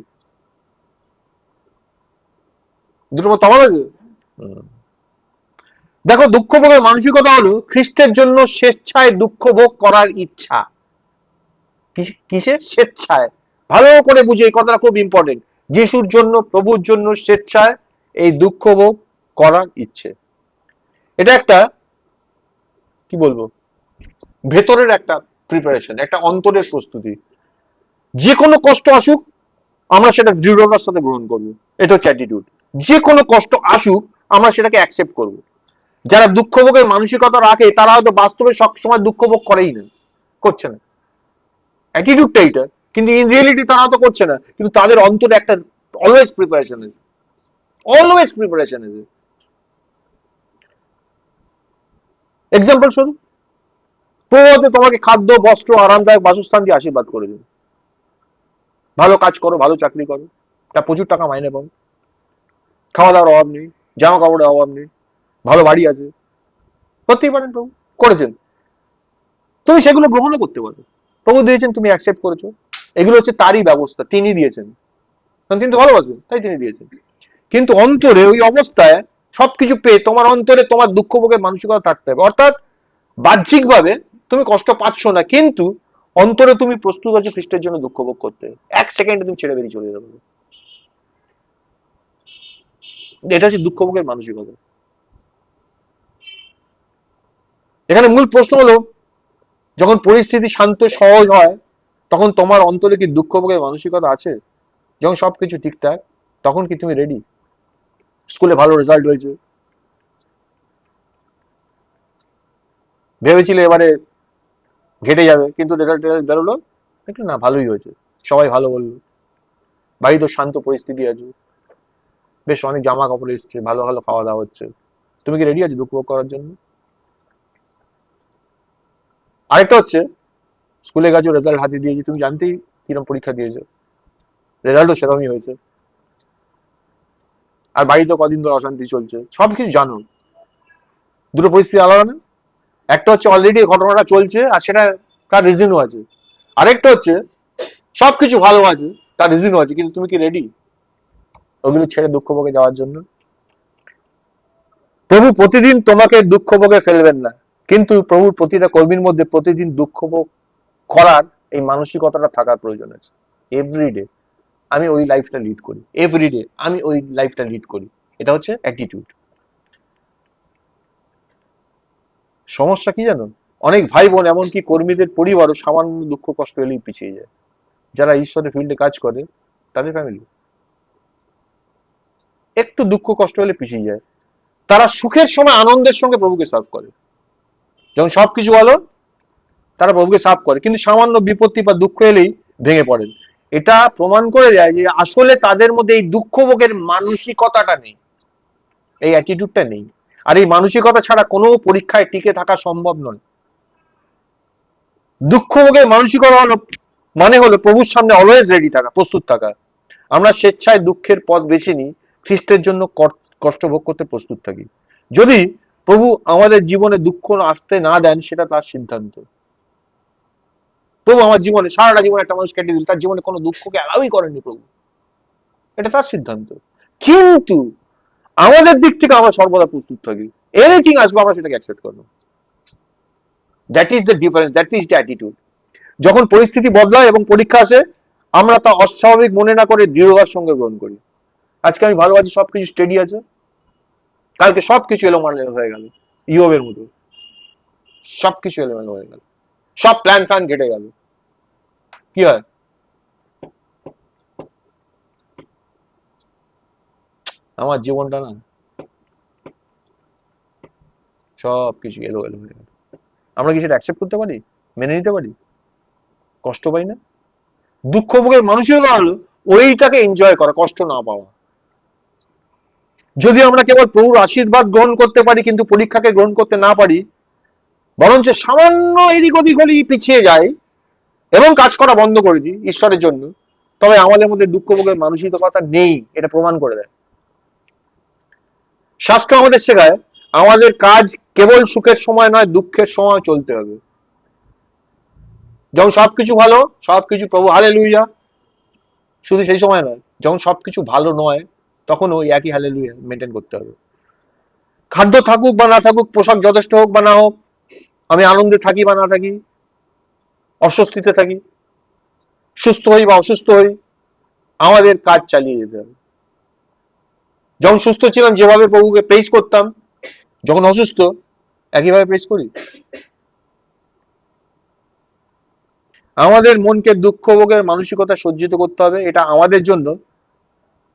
দুটোর মধ্যে তফাৎ আছে। দেখো, দুঃখ ভোগের মানসিকতা হলো খ্রিস্টের জন্য স্বেচ্ছায় দুঃখ ভোগ করার ইচ্ছা। কিসের স্বেচ্ছায়? ভালো করে বুঝে, এই কথাটা খুব ইম্পর্টেন্ট। যিশুর জন্য, প্রভুর জন্য স্বেচ্ছায় এই দুঃখ ভোগ করার ইচ্ছে। এটা একটা কি বলবো, ভেতরের একটা প্রিপারেশন, একটা অন্তরের প্রস্তুতি। যে কোনো কষ্ট আসুক আমরা সেটা দৃঢ়তার সাথে গ্রহণ করবো, এটা হচ্ছে অ্যাটিটিউড। যে কোনো কষ্ট আসুক আমরা সেটাকে অ্যাকসেপ্ট করবো। যারা দুঃখ ভোগের মানসিকতা রাখে তারা হয়তো বাস্তবে সবসময় দুঃখ ভোগ করেই না, করছে না, অ্যাটিটিউডটা এইটা, কিন্তু ইন রিয়েলিটি তারা হয়তো করছে না, কিন্তু তাদের অন্তরে একটা অলওয়েজ প্রিপারেশন আছে, অলওয়েজ প্রিপারেশন আছে। এক্সাম্পল শুধু, প্রভু তোমাকে খাদ্য, বস্ত্র, আরামদায়ক বাসস্থান দিয়ে আশীর্বাদ করে দিন, ভালো কাজ করো, ভালো চাকরি করো, তা প্রচুর টাকা মাইনে পাও, খাওয়া দাওয়ার অভাব নেই, জামা কাপড়ের অভাব নেই, ভালো বাড়ি আছে, করতেই পারেন, প্রভু করেছেন, তুমি সেগুলো গ্রহণও করতে পারো। প্রভু দিয়েছেন, তুমি অ্যাকসেপ্ট করেছো, এগুলো হচ্ছে তারই ব্যবস্থা, তিনি দিয়েছেন, কারণ তিনি তো ভালোবাসেন তাই তিনি দিয়েছেন। কিন্তু অন্তরে ওই অবস্থায় সবকিছু পেয়ে তোমার অন্তরে তোমার দুঃখ ভোগের মানসিকতা থাকতে হবে। অর্থাৎ বাহ্যিকভাবে তুমি কষ্ট পাচ্ছ না, কিন্তু অন্তরে তুমি প্রস্তুত আছো খ্রিস্টের জন্য দুঃখ ভোগ করতে। এক সেকেন্ডে তুমি ছেড়ে বেরিয়ে চলে যাবে। এটা হচ্ছে দুঃখ ভোগের মানসিকতা। এখানে মূল প্রশ্ন হলো, যখন পরিস্থিতি শান্ত সহজ হয় তখন তোমার অন্তরে কি দুঃখ ভোগের মানসিকতা আছে? যখন সবকিছু ঠিকঠাক তখন কি তুমি রেডি? স্কুলে ভালো রেজাল্ট হয়েছে, ভেবেছিলে এবারে ঘেটে যাবে, কিন্তু রেজাল্ট বেরোলো একটু না, ভালোই হয়েছে, সবাই ভালো বললো, বাড়িতে শান্ত পরিস্থিতি আছে, বেশ অনেক জামা কাপড় এসছে, ভালো ভালো খাওয়া দাওয়া হচ্ছে, তুমি কি রেডি আছো দুঃখ ভোগ করার জন্য? আরেকটা হচ্ছে, স্কুলে গেছো, রেজাল্ট হাতে দিয়েছি, তুমি জানতেই কিরকম পরীক্ষা দিয়েছো, রেজাল্টও সেরকমই হয়েছে, আর বাড়িতে কদিন ধরে অশান্তি চলছে, সবকিছু জানো, দুটো পরিস্থিতি আলাদা না? একটা হচ্ছে অলরেডি ঘটনাটা চলছে আর সেটা তার রিজনও আছে, আরেকটা হচ্ছে সবকিছু ভালো আছে, তার রিজনও আছে, কিন্তু তুমি কি রেডি ওগুলো ছেড়ে দুঃখ ভোগে যাওয়ার জন্য? প্রভু প্রতিদিন তোমাকে দুঃখ ভোগে ফেলবেন না, কিন্তু প্রভুর প্রতিটা কর্মীর মধ্যে প্রতিদিন দুঃখ ভোগ করার এই মানসিকতাটা থাকার প্রয়োজন আছে। এভরিডে আমি ওই লাইফটা লিড করি, এভরিডে আমি ওই লাইফটা লিড করি, এটা হচ্ছে অ্যাটিটিউড। সমস্যা কি জানো, অনেক ভাই বোন এমনকি কর্মীদের পরিবারও সামান্য দুঃখ কষ্ট এলেই পিছিয়ে যায়। যারা ঈশ্বরের ফিল্ডে কাজ করে তাদের ফ্যামিলি একটু দুঃখ কষ্ট হলে পিছিয়ে যায়। তারা সুখের সময় আনন্দের সঙ্গে প্রভুকে সার্ভ করে, যখন সবকিছু ভালো তারা প্রভুকে সার্ভ করে, কিন্তু সামান্য বিপত্তি বা দুঃখ এলেই ভেঙে পড়েন। এটা প্রমাণ করে যায় যে আসলে তাদের মধ্যে এই দুঃখ ভোগের মানসিকতাটা নেই, এই অ্যাটিটিউডটা নেই। আর এই মানসিকতা ছাড়া কোনো পরীক্ষায় টিকে থাকা সম্ভব নয়। দুঃখ ভোগের মানসিকতা হলো মানে হলো প্রভুর সামনে অলওয়েজ রেডি থাকা, প্রস্তুত থাকা। আমরা স্বেচ্ছায় দুঃখের পথ বেছে নিই, খ্রিস্টের জন্য কষ্ট ভোগ করতে প্রস্তুত থাকি। যদি প্রভু আমাদের জীবনে দুঃখ আসতে না দেন, সেটা তার সিদ্ধান্ত। প্রভু আমার জীবনে সারাটা জীবনে একটা মানুষ কেটে দিল, তার জীবনে কোনো দুঃখকে অ্যালাউই করেননি প্রভু, এটা তার সিদ্ধান্ত। কিন্তু আমাদের দিক থেকে আমরা সর্বদা প্রস্তুত থাকি, এনিথিং আসবে আমরা সেটাকে অ্যাকসেপ্ট করবো। That is the difference, that is the attitude. যখন পরিস্থিতি বদলায় এবং পরীক্ষা আসে, আমরা তা অস্বাভাবিক মনে না করে দৃঢ়তার সঙ্গে গ্রহণ করি। আজকে আমি ভালো আছি, সবকিছু স্টেডি আছে, কালকে সবকিছু এলোমেলো হয়ে গেল, ইয়োবের মতো সবকিছু এলোমেলো হয়ে গেল, সব প্ল্যান ফ্যান ঘেটে গেল, কি হয়? আমার জীবনটা না সবকিছু এলো এলো হয়ে গেল। আমরা কি সেটা অ্যাকসেপ্ট করতে পারি, মেনে নিতে পারি? কষ্ট পাই না? দুঃখ ভোগের মানসিকতা হলো ওইটাকে এনজয় করা, কষ্ট না পাওয়া। যদি আমরা কেবল প্রভুর আশীর্বাদ গ্রহণ করতে পারি কিন্তু পরীক্ষাকে গ্রহণ করতে না পারি, বরঞ্চ সামান্য এদিক ওদিক হলেই পিছিয়ে যাই এবং কাজ করা বন্ধ করে দিই ঈশ্বরের জন্য, তবে আমাদের মধ্যে দুঃখ ভোগের মানসিকতা নেই, এটা প্রমাণ করে দেয়। শাস্ত্র আমাদের শেখায় আমাদের কাজ কেবল সুখের সময় নয়, দুঃখের সময় চলতে হবে। যখন সবকিছু ভালো, সবকিছু প্রভু হালেলুয়া, শুধু সেই সময় নয়, যখন সবকিছু ভালো নয় তখন ওই একই হালেলুয়া মেনটেন করতে হবে। খাদ্য থাকুক বা না থাকুক, পোশাক যথেষ্ট হোক বা না হোক, আমি আনন্দে থাকি বা না থাকি, অস্বস্তিতে থাকি, সুস্থ হই বা অসুস্থ হই, আমাদের কাজ চালিয়ে যেতে হবে। যখন সুস্থ ছিলাম যেভাবে প্রভুকে প্রেইজ করতাম, যখন অসুস্থ একইভাবে প্রেইজ করি। আমাদের মনকে দুঃখ ভোগের মানসিকতা সজ্জিত করতে হবে। এটা আমাদের জন্য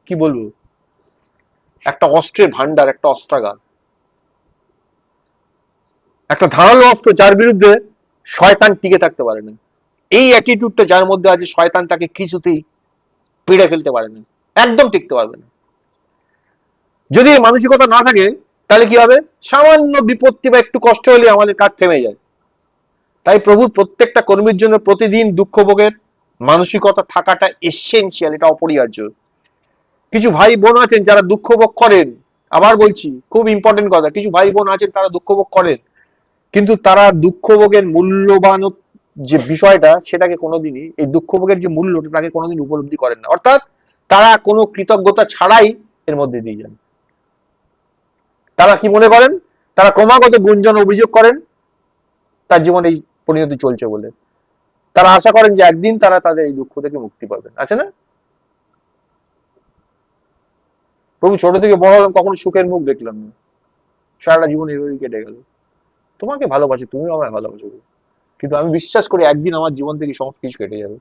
কি বলবো, একটা অস্ত্রের ভান্ডার, একটা অস্ত্রাগার, একটা ধারালো অস্ত্র যার বিরুদ্ধে শয়তান টিকে থাকতে পারে না। এই অ্যাটিটিউডটা যার মধ্যে আছে, শয়তান তাকে কিছুতেই পিড়ে ফেলতে পারে না, একদম টিকতে পারবে না। যদি এই মানসিকতা না থাকে তাহলে কি হবে, সামান্য বিপত্তি বা একটু কষ্ট হলে আমাদের কাজ থেমে যায়। তাই প্রভুর প্রত্যেকটা কর্মীর জন্য প্রতিদিন দুঃখ ভোগের মানসিকতা থাকাটা এসেনশিয়াল, এটা অপরিহার্য। কিছু ভাই বোন আছেন যারা দুঃখ ভোগ করেন, আবার বলছি খুব ইম্পর্টেন্ট কথা, কিছু ভাই বোন আছেন তারা দুঃখ ভোগ করেন, কিন্তু তারা দুঃখ ভোগের মূল্যবান যে বিষয়টা, সেটাকে কোনোদিনই, এই দুঃখ ভোগের যে মূল্যটা তাকে কোনোদিন উপলব্ধি করেন না। অর্থাৎ তারা কোনো কৃতজ্ঞতা ছাড়াই এর মধ্যে দিয়ে যান। তারা কি মনে করেন, তারা ক্রমাগত গুঞ্জন অভিযোগ করেন তার জীবনে এই পরিণতি চলছে বলে। তারা আশা করেন যে একদিন তারা তাদের এই দুঃখ থেকে মুক্তি পাবেন, আছে না? প্রভু ছোট থেকে বড় হলাম, কখনো সুখের মুখ দেখলাম না, সারাটা জীবন এইভাবেই কেটে গেল। তোমাকে ভালোবাসি, তুমিও আমায় ভালোবাসো, কিন্তু আমি বিশ্বাস করি একদিন আমার জীবন থেকে সমস্ত কিছু কেটে যাবে।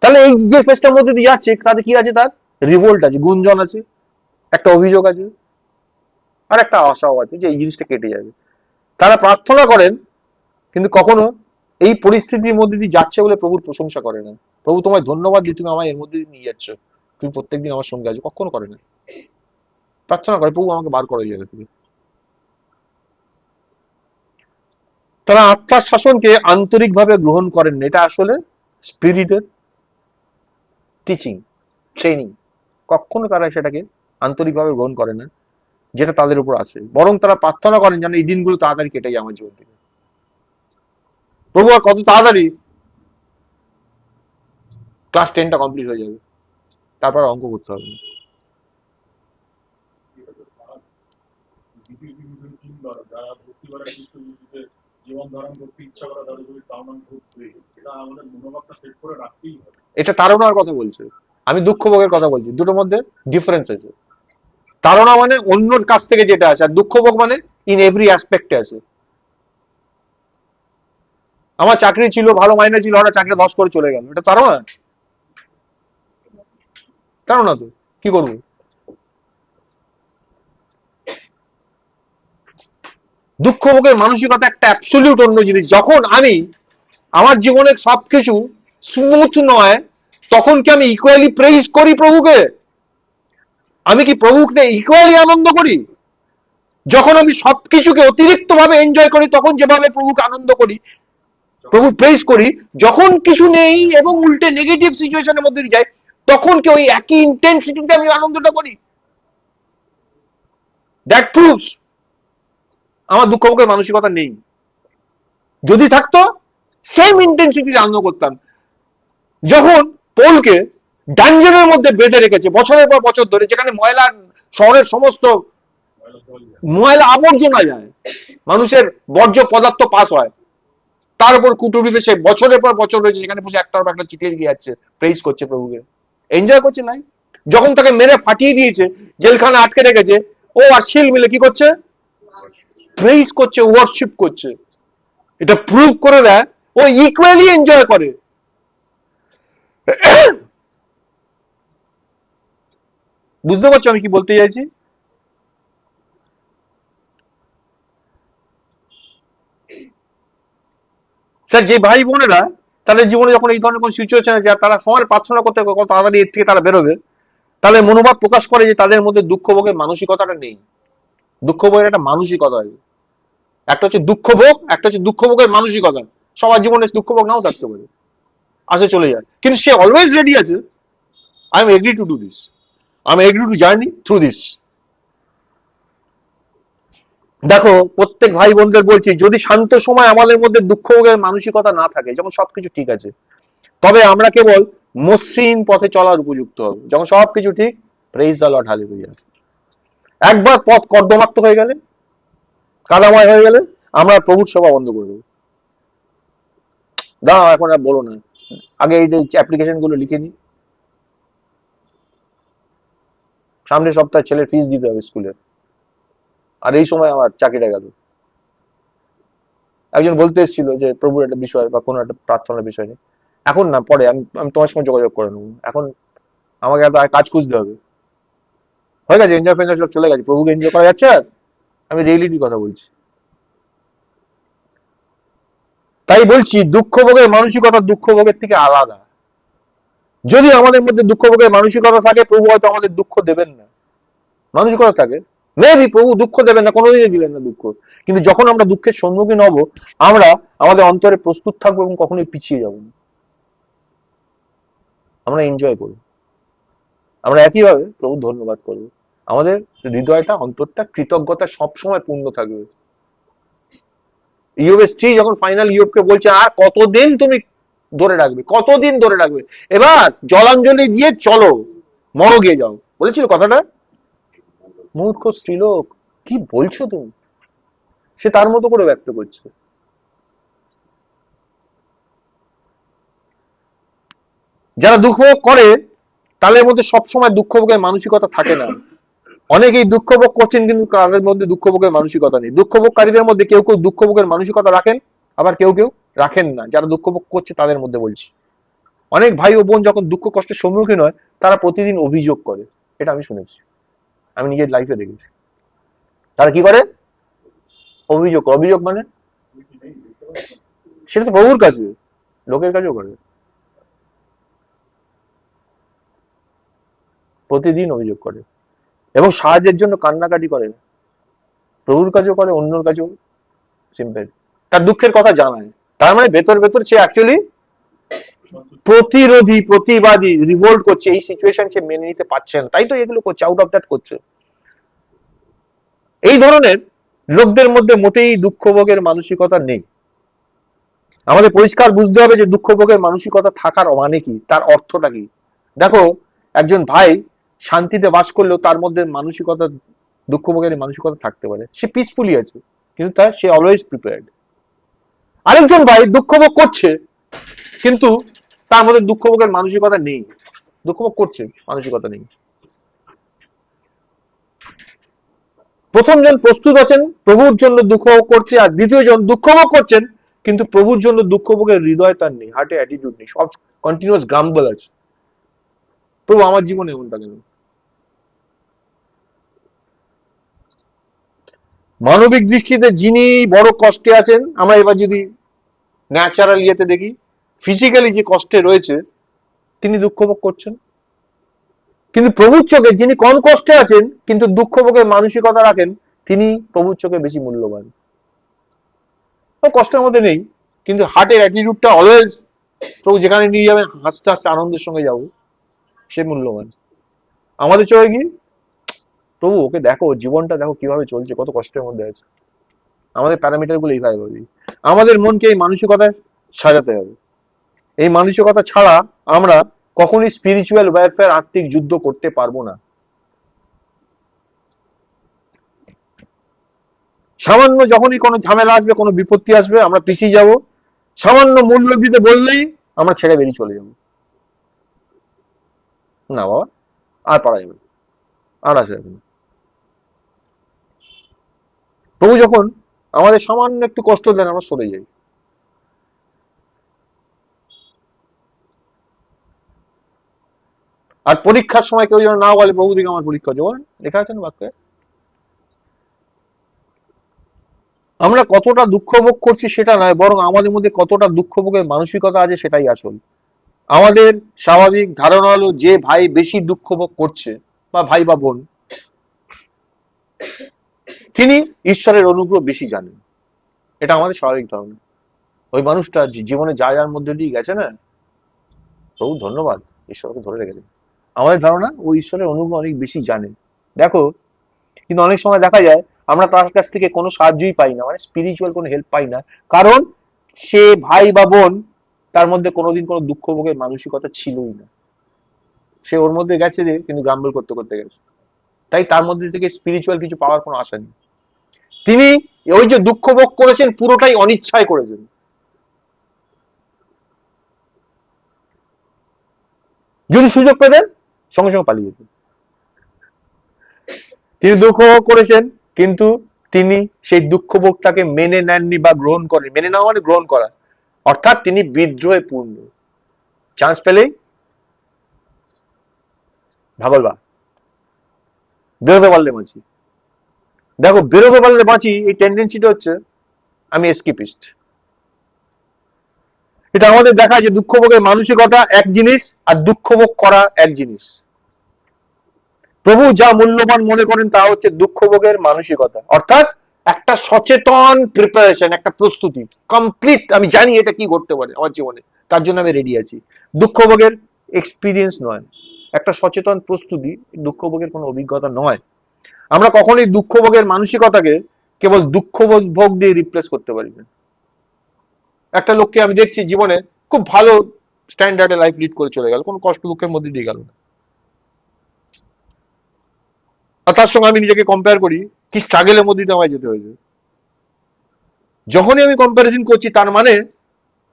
তাহলে এই যে ফেসটার মধ্যে দিয়ে যাচ্ছে, তাতে কি আছে, তার রিভোল্ট আছে, গুঞ্জন আছে, একটা অভিযোগ আছে, আর একটা আশাও আছে যে এই জিনিসটা কেটে যাবে। তারা প্রার্থনা করেন, কিন্তু কখনো এই পরিস্থিতির মধ্যে দিয়ে যাচ্ছে বলে প্রভুর প্রশংসা করে না। প্রভু তোমায় ধন্যবাদ দিই, তুমি আমায় এর মধ্যে দিয়ে নিয়ে যাচ্ছ, তুমি প্রত্যেকদিন আমার সঙ্গে আছো, কখনো করে না। প্রার্থনা করে প্রভু আমাকে বার করো এই জায়গা থেকে। তারা আত্মার শাসনকে আন্তরিকভাবে গ্রহণ করেন না, এটা আসলে স্পিরিটের টিচিং, ট্রেনিং। কখনো তারা সেটাকে আন্তরিকভাবে গ্রহণ করে না যেটা তাদের উপর আসে, বরং তারা প্রার্থনা করেন যেন এই দিনগুলো তাড়াতাড়ি কেটে যায় আমার জীবন থেকে। প্রভু আর কত তাড়াতাড়ি ক্লাস 10টা কমপ্লিট হয়ে যাবে, তারপর অঙ্ক করতে হবে না। এটা তাড়নার কথা বলছে, আমি দুঃখ ভোগের কথা বলছি, দুটোর মধ্যে ডিফারেন্স আছে। তাড়না মানে অন্যর কাছ থেকে যেটা আছে, আর দুঃখ ভোগ মানে ইন এভরি অ্যাসপেক্টে আছে। আমার চাকরি ছিল, ভালো মাইনে ছিল, হঠাৎ চাকরি ধস করে চলে গেল, এটা তাড়না? তাড়না তো, কি করবো? দুঃখ ভোগের মানসিকতা একটা অ্যাবসলিউট অন্য জিনিস। যখন আমি আমার জীবনে সবকিছু স্মুথ নয়, তখন কি আমি ইকুয়ালি প্রেইজ করি প্রভুকে? আমি কি প্রভুকে ইকুয়ালি আনন্দ করি? যখন আমি সবকিছুকে অতিরিক্ত ভাবে এনজয় করি, তখন যেভাবে প্রভুকে আনন্দ করি, প্রভু প্রেইজ করি, যখন কিছু নেই এবং উল্টে নেগেটিভ সিচুয়েশনের মধ্যে দিয়ে যাই, তখন কি ওই একই ইন্টেন্সিটিতে আমি আনন্দটা করি? দ্যাট প্রুভস আমার দুঃখ ভোগের মানসিকতা নেই। যদি থাকতো, সেম ইন্টেন্সিটিতে আনন্দ করতাম। যখন পোলকে ডাঞ্জনের মধ্যে বেঁধে রেখেছে বছরের পর বছর ধরে, যেখানে ময়লা, শহরের সমস্ত ময়লা আবর্জনা যায়, মানুষের বর্জ্য পদার্থ পাস হয়, তার উপর কুটুরিতে সে বছরের পর বছর রয়েছে, সেখানে বসে একটার পর একটা চিঠিয়ে গিয়ে যাচ্ছে, প্রেইজ করছে প্রভুকে, এনজয় করছে নাই। যখন তাকে মেরে ফাটিয়ে দিয়েছে, জেলখানা আটকে রেখেছে, ও আর শিল মিলে কি করছে? প্রেইজ করছে, ওয়ার্শিপ করছে। এটা প্রুভ করে দেয় ও ইকুয়ালি এনজয় করে। বুঝতে পারছো আমি কি বলতে চাইছি? স্যার, যে ভাই বোনেরা তাদের জীবনে যখন এই ধরনের কোন সিচুয়েশন আছে, তারা সময় প্রার্থনা করতে কত তাড়াতাড়ি এর থেকে তারা বেরোবে, তাহলে মনোভাব প্রকাশ করে যে তাদের মধ্যে দুঃখ ভোগের মানসিকতাটা নেই। দুঃখ ভোগের একটা মানসিকতা আছে, একটা হচ্ছে দুঃখ ভোগ, একটা হচ্ছে দুঃখ ভোগের মানসিকতা। সবার জীবনে দুঃখ ভোগ নাও থাকতে পারে, আসে চলে যায়, কিন্তু সে অলওয়েজ রেডি আছে, I am agree to do this, I am agree to journey through this. দেখো, প্রত্যেক ভাই বোনদের বলছি, যদি শান্ত সময় আমাদের মধ্যে দুঃখ ভোগের মানসিকতা না থাকে, যখন সবকিছু ঠিক আছে, তবে আমরা কেবল মসৃণ পথে চলার উপযুক্ত হবে। যখন সবকিছু ঠিক, প্রেইজ দ্য লর্ড, হালেলুয়া। একবার পথ কর্দমাক্ত হয়ে গেলে, কাদাময় হয়ে গেলে, আমরা প্রভুর সেবা বন্ধ করে দেবো। দাঁড়াও, এখন আর বলো না, আগে এই যে অ্যাপ্লিকেশন গুলো লিখে নি, সামনের সপ্তাহে ছেলের ফিস দিতে হবে স্কুলের, আর এই সময় আমার চাকরিটা গেল। একজন বলতে এসেছিল যে প্রভুর একটা বিষয় বা কোনো একটা প্রার্থনার বিষয় নেই, এখন না, পরে আমি আমি তোমার সঙ্গে যোগাযোগ করে নেবো। এখন আমাকে এত কাজ খুঁজতে হবে, হয়ে গেছে, এনজয় ফেঞ্জয় সব চলে গেছে, প্রভুকে এনজয় করা যাচ্ছে। আর আমি রিয়েলিটির কথা বলছি। তাই বলছি, দুঃখ ভোগের মানসিকতা দুঃখ ভোগের থেকে আলাদা। যদি আমাদের মধ্যে দুঃখ ভোগের মানসিকতা থাকে, প্রভু হয়তো আমাদের দুঃখ দেবেন না। মানসিকতা থাকে, মেবি প্রভু দুঃখ দেবেন না, কোনোদিনই দিলেন না দুঃখ। কিন্তু যখন আমরা দুঃখের সম্মুখীন হব, আমরা আমাদের অন্তরে প্রস্তুত থাকবো এবং কখনোই পিছিয়ে যাব না, আমরা এনজয় করবো। আমরা একইভাবে প্রভু ধন্যবাদ করবো, আমাদের হৃদয়টা, অন্তরটা কৃতজ্ঞতা সবসময় পূর্ণ থাকবে। ইয়োবের স্ত্রী যখন ফাইনাল ইয়োবকে বলছে, আর কতদিন তুমি ধরে রাখবে, কতদিন ধরে রাখবে, এবার জলাঞ্জলি দিয়ে চলো, মরো গিয়ে যাও, বলেছিল কথাটা। মূর্খ স্ত্রীলোক, কি বলছো তুমি? সে তার মতো করে ব্যক্ত করছে। যারা দুঃখ ভোগ করে, তাদের মধ্যে সবসময় দুঃখ ভোগের মানসিকতা থাকে না। অনেকেই দুঃখ ভোগ করছেন, কিন্তু তাদের মধ্যে দুঃখ ভোগের মানসিকতা নেই। দুঃখ ভোগকারীদের মধ্যে কেউ কেউ দুঃখ ভোগের মানসিকতা রাখেন, আবার কেউ কেউ রাখেন না। যারা দুঃখ ভোগ করছে তাদের মধ্যে বলছি, অনেক ভাই ও বোন যখন দুঃখ কষ্টের সম্মুখীন হয়, তারা প্রতিদিন অভিযোগ করে। এটা আমি শুনেছি, আমি নিজের লাইফে দেখেছি। তারা কি করে? অভিযোগ। অভিযোগ মানে সেটা তো প্রভুর কাছে, লোকের কাছেও করে, প্রতিদিন অভিযোগ করে এবং সাহায্যের জন্য কান্নাকাটি করে, প্রভুর কাছেও করে, অন্যর কাছেও। সিম্পল, তার দুঃখের কথা জানায়। তার মানে ভেতর ভেতর সে অ্যাকচুয়ালি প্রতিরোধী, প্রতিবাদী, রিভোল্ট করছে, এই সিচুয়েশন সে মেনে নিতে পারছে না, তাই তো এগুলো করছে, আউট অফ দ্যাট করছে। এই ধরনের লোকদের মধ্যে মোটেই দুঃখ ভোগের মানসিকতা নেই। আমাদের পরিষ্কার বুঝতে হবে যে দুঃখ ভোগের মানসিকতা থাকার মানে কি, তার অর্থটা কি। দেখো, একজন ভাই শান্তিতে বাস করলেও তার মধ্যে মানসিকতা, দুঃখ ভোগের মানসিকতা থাকতে পারে। সে পিসফুলি আছে, কিন্তু সে অলওয়েজ প্রিপেয়ার্ড। আরেকজন ভাই দুঃখ ভোগ করছে, কিন্তু তার মধ্যে দুঃখ ভোগের মানসিকতা নেই। দুঃখ ভোগ করছে, মানসিকতা নেই। প্রথম জন প্রস্তুত আছেন প্রভুর জন্য দুঃখ ভোগ করছে, আর দ্বিতীয় জন দুঃখ ভোগ করছেন কিন্তু প্রভুর জন্য দুঃখ ভোগের হৃদয় তার নেই, হার্টে অ্যাটিটিউড নেই, সব কন্টিনিউয়াস গ্রাম্বল আছে। প্রভু আমার জীবনে এমনটা কেন? মানবিক দৃষ্টিতে যিনি বড় কষ্টে আছেন, আমরা এবার যদি ন্যাচারাল ইয়েতে দেখি, ফিজিক্যালি যে কষ্টে রয়েছে তিনি দুঃখ ভোগ করছেন। কিন্তু প্রভুর চোখে যিনি কম কষ্টে আছেন কিন্তু দুঃখ ভোগের মানসিকতা রাখেন, তিনি প্রভুর চোখে বেশি মূল্যবান। কষ্টের মধ্যে নেই, কিন্তু হার্টের অ্যাটিটিউডটা অলওয়েজ প্রভু যেখানে নিয়ে যাবেন হাসতে হাসতে আনন্দের সঙ্গে যাবো, সে মূল্যবান। আমাদের চোখে কি? প্রভু ওকে দেখো, জীবনটা দেখো কিভাবে চলছে, কত কষ্টের মধ্যে আছে। আমাদের প্যারামিটার গুলো এইভাবে ভাবি। আমাদের মনকে এই মানসিকতায় সাজাতে হবে। এই মানসিকতা ছাড়া আমরা কখনোই স্পিরিচুয়াল ওয়ারফেয়ার, আত্মিক যুদ্ধ করতে পারবো না। সামান্য যখনই কোনো ঝামেলা আসবে, কোনো বিপত্তি আসবে, আমরা পিছিয়ে যাব। সামান্য মূল্য দিতে বললেই আমরা ছেড়ে বেরিয়ে চলে যাব। না বাবা, আর পারা যাবে না, আর আসা যাবে না। প্রভু যখন আমাদের সামান্য একটু কষ্ট দেন, আমরা সরে যাই। আর পরীক্ষার সময় কেউ যেন না বলে প্রভু দিকে আমার পরীক্ষা হচ্ছে, বলেন লেখা আছে না বাক্যে। আমরা কতটা দুঃখ ভোগ করছি সেটা নয়, বরং আমাদের মধ্যে কতটা দুঃখ ভোগের মানসিকতা আছে সেটাই আসল। আমাদের স্বাভাবিক ধারণা হলো যে ভাই বেশি দুঃখ ভোগ করছে, বা ভাই বা বোন, তিনি ঈশ্বরের অনুগ্রহ বেশি জানেন। এটা আমাদের স্বাভাবিক ধারণা। ওই মানুষটা জীবনে যা যার মধ্যে দিয়ে গেছে না, প্রভু ধন্যবাদ, ঈশ্বরকে ধরে রেখেছেন। আমাদের ধারণা ও ঈশ্বরের অনুগ্রহ অনেক বেশি জানেন। দেখো, কিন্তু অনেক সময় দেখা যায় আমরা তার কাছ থেকে কোনো সাহায্যই পাই না, মানে স্পিরিচুয়াল কোনো হেল্প পাই না, কারণ সে ভাই বা বোন তার মধ্যে কোনোদিন কোনো দুঃখ ভোগের মানসিকতা ছিলই না। সে ওর মধ্যে গেছে যে কিন্তু গ্রাম্বল করতে করতে গেছে, তাই তার মধ্যে থেকে স্পিরিচুয়াল কিছু পাওয়ার কোনো আশা নেই। তিনি ওই যে দুঃখ ভোগ করেছেন পুরোটাই অনিচ্ছায় করেছেন। যদি সুযোগ পেতেন সঙ্গে সঙ্গে পালিয়ে যেতেন। তিনি দুঃখ ভোগ করেছেন, কিন্তু তিনি সেই দুঃখ ভোগটাকে মেনে নেননি বা গ্রহণ করেন। মেনে নেওয়া মানে গ্রহণ করা, অর্থাৎ তিনি বিদ্রোহে পূর্ণ। চান্স পেলেই ভাগলবা, বেরোতে পারলে বাঁচি। দেখো, বেরোতে পারলে বাঁচি এই টেন্ডেন্সিটা হচ্ছে আমি এসকেপিস্ট। এটা আমাদের দেখায় যে দুঃখ ভোগের মানসিকতা এক জিনিস আর দুঃখ ভোগ করা এক জিনিস। প্রভু যা মূল্যবান মনে করেন তা হচ্ছে দুঃখ ভোগের মানসিকতা, অর্থাৎ একটা সচেতন প্রিপারেশন, একটা প্রস্তুতি কমপ্লিট। আমি জানি এটা কি ঘটতে পারে আমার জীবনে, তার জন্য আমি রেডি আছি। দুঃখ ভোগের এক্সপিরিয়েন্স নয়, একটা সচেতন প্রস্তুতি। দুঃখ ভোগের কোনো অভিজ্ঞতা নয়। আমরা কখনোই দুঃখ ভোগের মানসিকতাকে কেবল দুঃখ ভোগ দিয়ে রিপ্লেস করতে পারি না। একটা লোককে আমি দেখছি জীবনে খুব ভালো স্ট্যান্ডার্ডে লাইফ লিড করে চলে গেল, কোনো কষ্ট দুঃখের মধ্যে দিয়ে গেল না, আর তার সঙ্গে আমি নিজেকে কম্পেয়ার করি, কি স্ট্রাগলের মধ্যে দিয়ে আমায় যেতে হয়েছে। যখনই আমি কম্প্যারিজন করছি তার মানে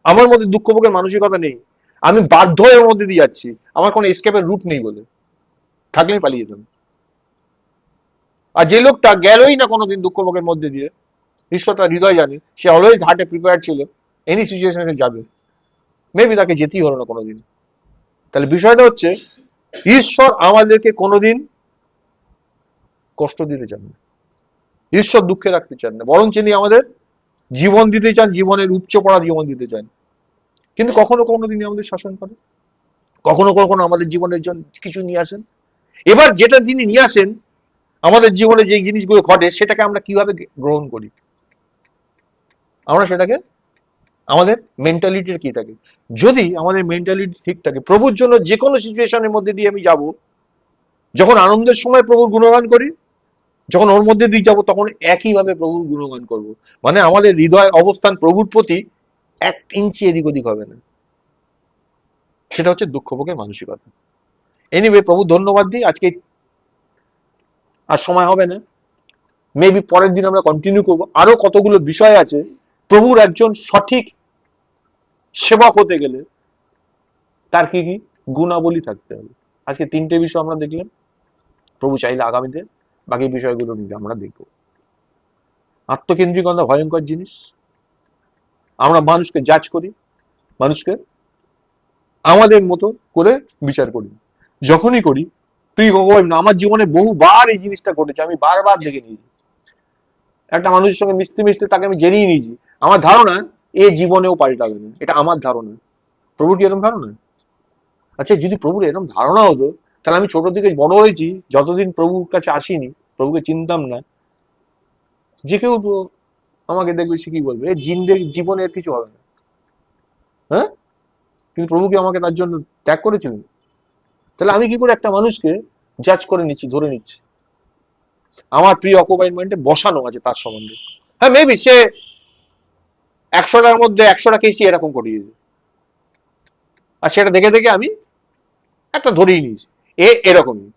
আমার মধ্যে দুঃখ ভোগের মানসিকতা নেই, আমি বাধ্য হয়ে ওর মধ্যে দিয়ে যাচ্ছি, আমার কোনো এসকেপের রুট নেই বলে। থাকলে আমি পালিয়ে যেতাম। আর যে লোকটা গেলই না কোনোদিন দুঃখ ভোগের মধ্যে দিয়ে, ঈশ্বর তার হৃদয় জানে, সে অলওয়েজ হার্টে প্রিপেয়ার ছিল এনি সিচুয়েশনে যাবে, মেবি তাকে যেতেই হলো না কোনোদিন। তাহলে বিষয়টা হচ্ছে ঈশ্বর আমাদেরকে কোনোদিন কষ্ট দিতে চান না, ঈশ্বর দুঃখে রাখতে চান না, বরং তিনি আমাদের জীবন দিতে চান, জীবনের উপচে পড়া জীবন দিতে চান। কিন্তু কখনো কখনো তিনি আমাদের শাসন করেন, কখনো কখনো আমাদের জীবনের জন্য কিছু নিয়ে আসেন। এবার যেটা তিনি নিয়ে আসেন আমাদের জীবনে, যে জিনিসগুলো ঘটে সেটাকে আমরা কিভাবে গ্রহণ করি, আমরা সেটাকে, আমাদের মেন্টালিটির কি থাকে। যদি আমাদের মেন্টালিটি ঠিক থাকে, প্রভুর জন্য যে কোনো সিচুয়েশনের মধ্যে দিয়ে আমি যাব, যখন আনন্দের সময় প্রভুর গুণগান করি, যখন ওর মধ্যে দিয়ে যাবো তখন একইভাবে প্রভুর গুণগান করব। মানে আমাদের হৃদয় অবস্থান প্রভুর প্রতি 1 ইঞ্চি এদিক ওদিক হবে না। সেটা হচ্ছে দুঃখ ভোগের মানসিকতা। এনিওয়ে, প্রভু ধন্যবাদ দিই। আজকে আর সময় হবে না, মেবি পরের দিন আমরা কন্টিনিউ করবো। আরো কতগুলো বিষয় আছে। প্রভুর একজন সঠিক সেবক হতে গেলে তার কি কি গুণাবলী থাকতে হবে। আজকে 3টে বিষয় আমরা দেখলাম। প্রভু চাইলে আগামীতে বাকি বিষয়গুলো নিয়ে আমরা দেখবো। আত্মকেন্দ্রিকতা ভয়ঙ্কর জিনিস। আমরা মানুষকে জাজ করি, মানুষকে আমাদের মতো করে বিচার করি। যখনই করি, প্রিয় ভগবান, আমার জীবনে বহুবার এই জিনিসটা ঘটেছে, আমি বারবার দেখে নিয়েছি। একটা মানুষের সঙ্গে মিশতে মিশতে তাকে আমি জেনেই নিয়েছি, আমার ধারণা এ জীবনেও পাল্টাবে না, এটা আমার ধারণা। প্রভুর কি এরকম ধারণা? আচ্ছা, যদি প্রভুর এরকম ধারণা হতো, তাহলে আমি ছোট থেকে বড় হয়েছি, যতদিন প্রভুর কাছে আসিনি, প্রভুকে চিনতাম না, যে কেউ তো আমাকে দেখবে, সে কি বলবে, এ জীবনে এর কিছু হবে না। হ্যাঁ, কিন্তু প্রভু কি আমাকে তার জন্য ত্যাগ করেছিলেন? তাহলে আমি কি করে একটা মানুষকে জাজ করে নিচ্ছি, ধরে নিচ্ছি? আমার প্রি অকুপাইড মাইন্ডে বসানো আছে তার সম্বন্ধে। হ্যাঁ, মেবি সে 100টার মধ্যে 100টা কেসই এরকম করিয়েছে, আর সেটা দেখে দেখে আমি একটা ধরেই নিয়েছি, এ এরকমই,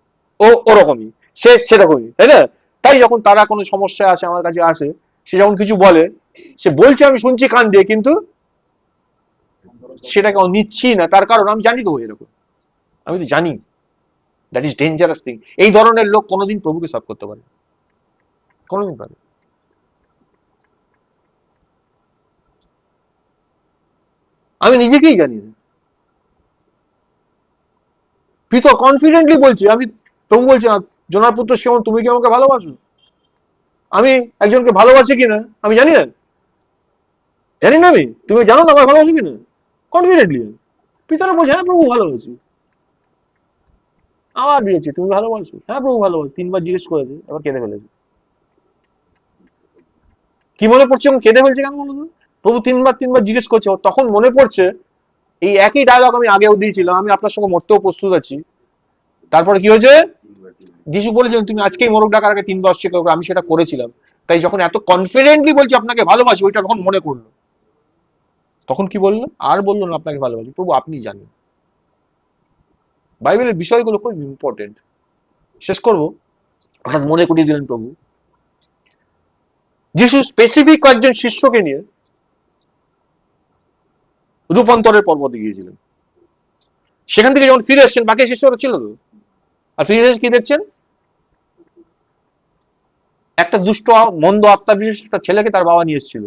ও ওরকমই, সে সেরকমই, তাই না? তাই যখন তারা কোনো সমস্যা আসে, আমার কাছে আসে, সে যখন কিছু বলে, সে বলছে আমি শুনছি কান দিয়ে, কিন্তু সেটাকে আমি নিচ্ছি না। তার কারণ আমি জানি তো ও এরকম, আমি তো জানি। That is dangerous thing. এই ধরনের লোক কোনোদিন প্রভুকে সার্ভ করতে পারে না। কোনোদিন পারে না। আমি নিজেকেই জানি না। পিতর কনফিডেন্টলি বলছি, আমি, প্রভু বলছে, জোনার পুত্র শিমন, তুমি কি আমাকে ভালোবাসো? আমি একজনকে ভালোবাসি কিনা আমি জানি না, জানি না। আমি, তুমি জানো না আমার ভালোবাসি কিনা? কনফিডেন্টলি পিতারা বলছে, হ্যাঁ প্রভু ভালোবাসি। আবার দিয়েছে, তুমি ভালোবাসো? হ্যাঁ প্রভু ভালোবাসি। 3বার জিজ্ঞেস করেছে, আবার কেঁদে ফেলেছে। কি মনে পড়ছে এবং কেঁদে ফেলছে কেন বলো তো? প্রভু তিনবার জিজ্ঞেস করছে, ওর তখন মনে পড়ছে এই একই ডায়লগ আমি আগেও দিয়েছিলাম, আমি আপনার সঙ্গে মরতেও প্রস্তুত আছি। তারপরে কি হয়েছে? যিশু বলেছেন তুমি আজকেই মোরগ ডাকার আগে 3বার অস্বীকার করো। আমি সেটা করেছিলাম। তাই যখন এত কনফিডেন্টলি বলছি আপনাকে ভালোবাসি, ওইটা তখন মনে করলো। তখন কি বললো? আর বললো না আপনাকে ভালোবাসি, প্রভু আপনি জানেন। বাইবেলের বিষয়গুলো খুব ইম্পর্টেন্ট। শেষ করব, হঠাৎ মনে করিয়ে দিলেন প্রভু। যিশু স্পেসিফিক কয়েকজন শিষ্যকে নিয়ে রূপান্তরের পর্বতে গিয়েছিলেন। সেখান থেকে যখন ফিরে এসছেন, বাকি শিষ্যরা ছিল তো, আর ফিরে এসে কি দেখছেন? একটা দুষ্ট মন্দ আত্মা বিশিষ্ট একটা ছেলেকে তার বাবা নিয়ে এসেছিল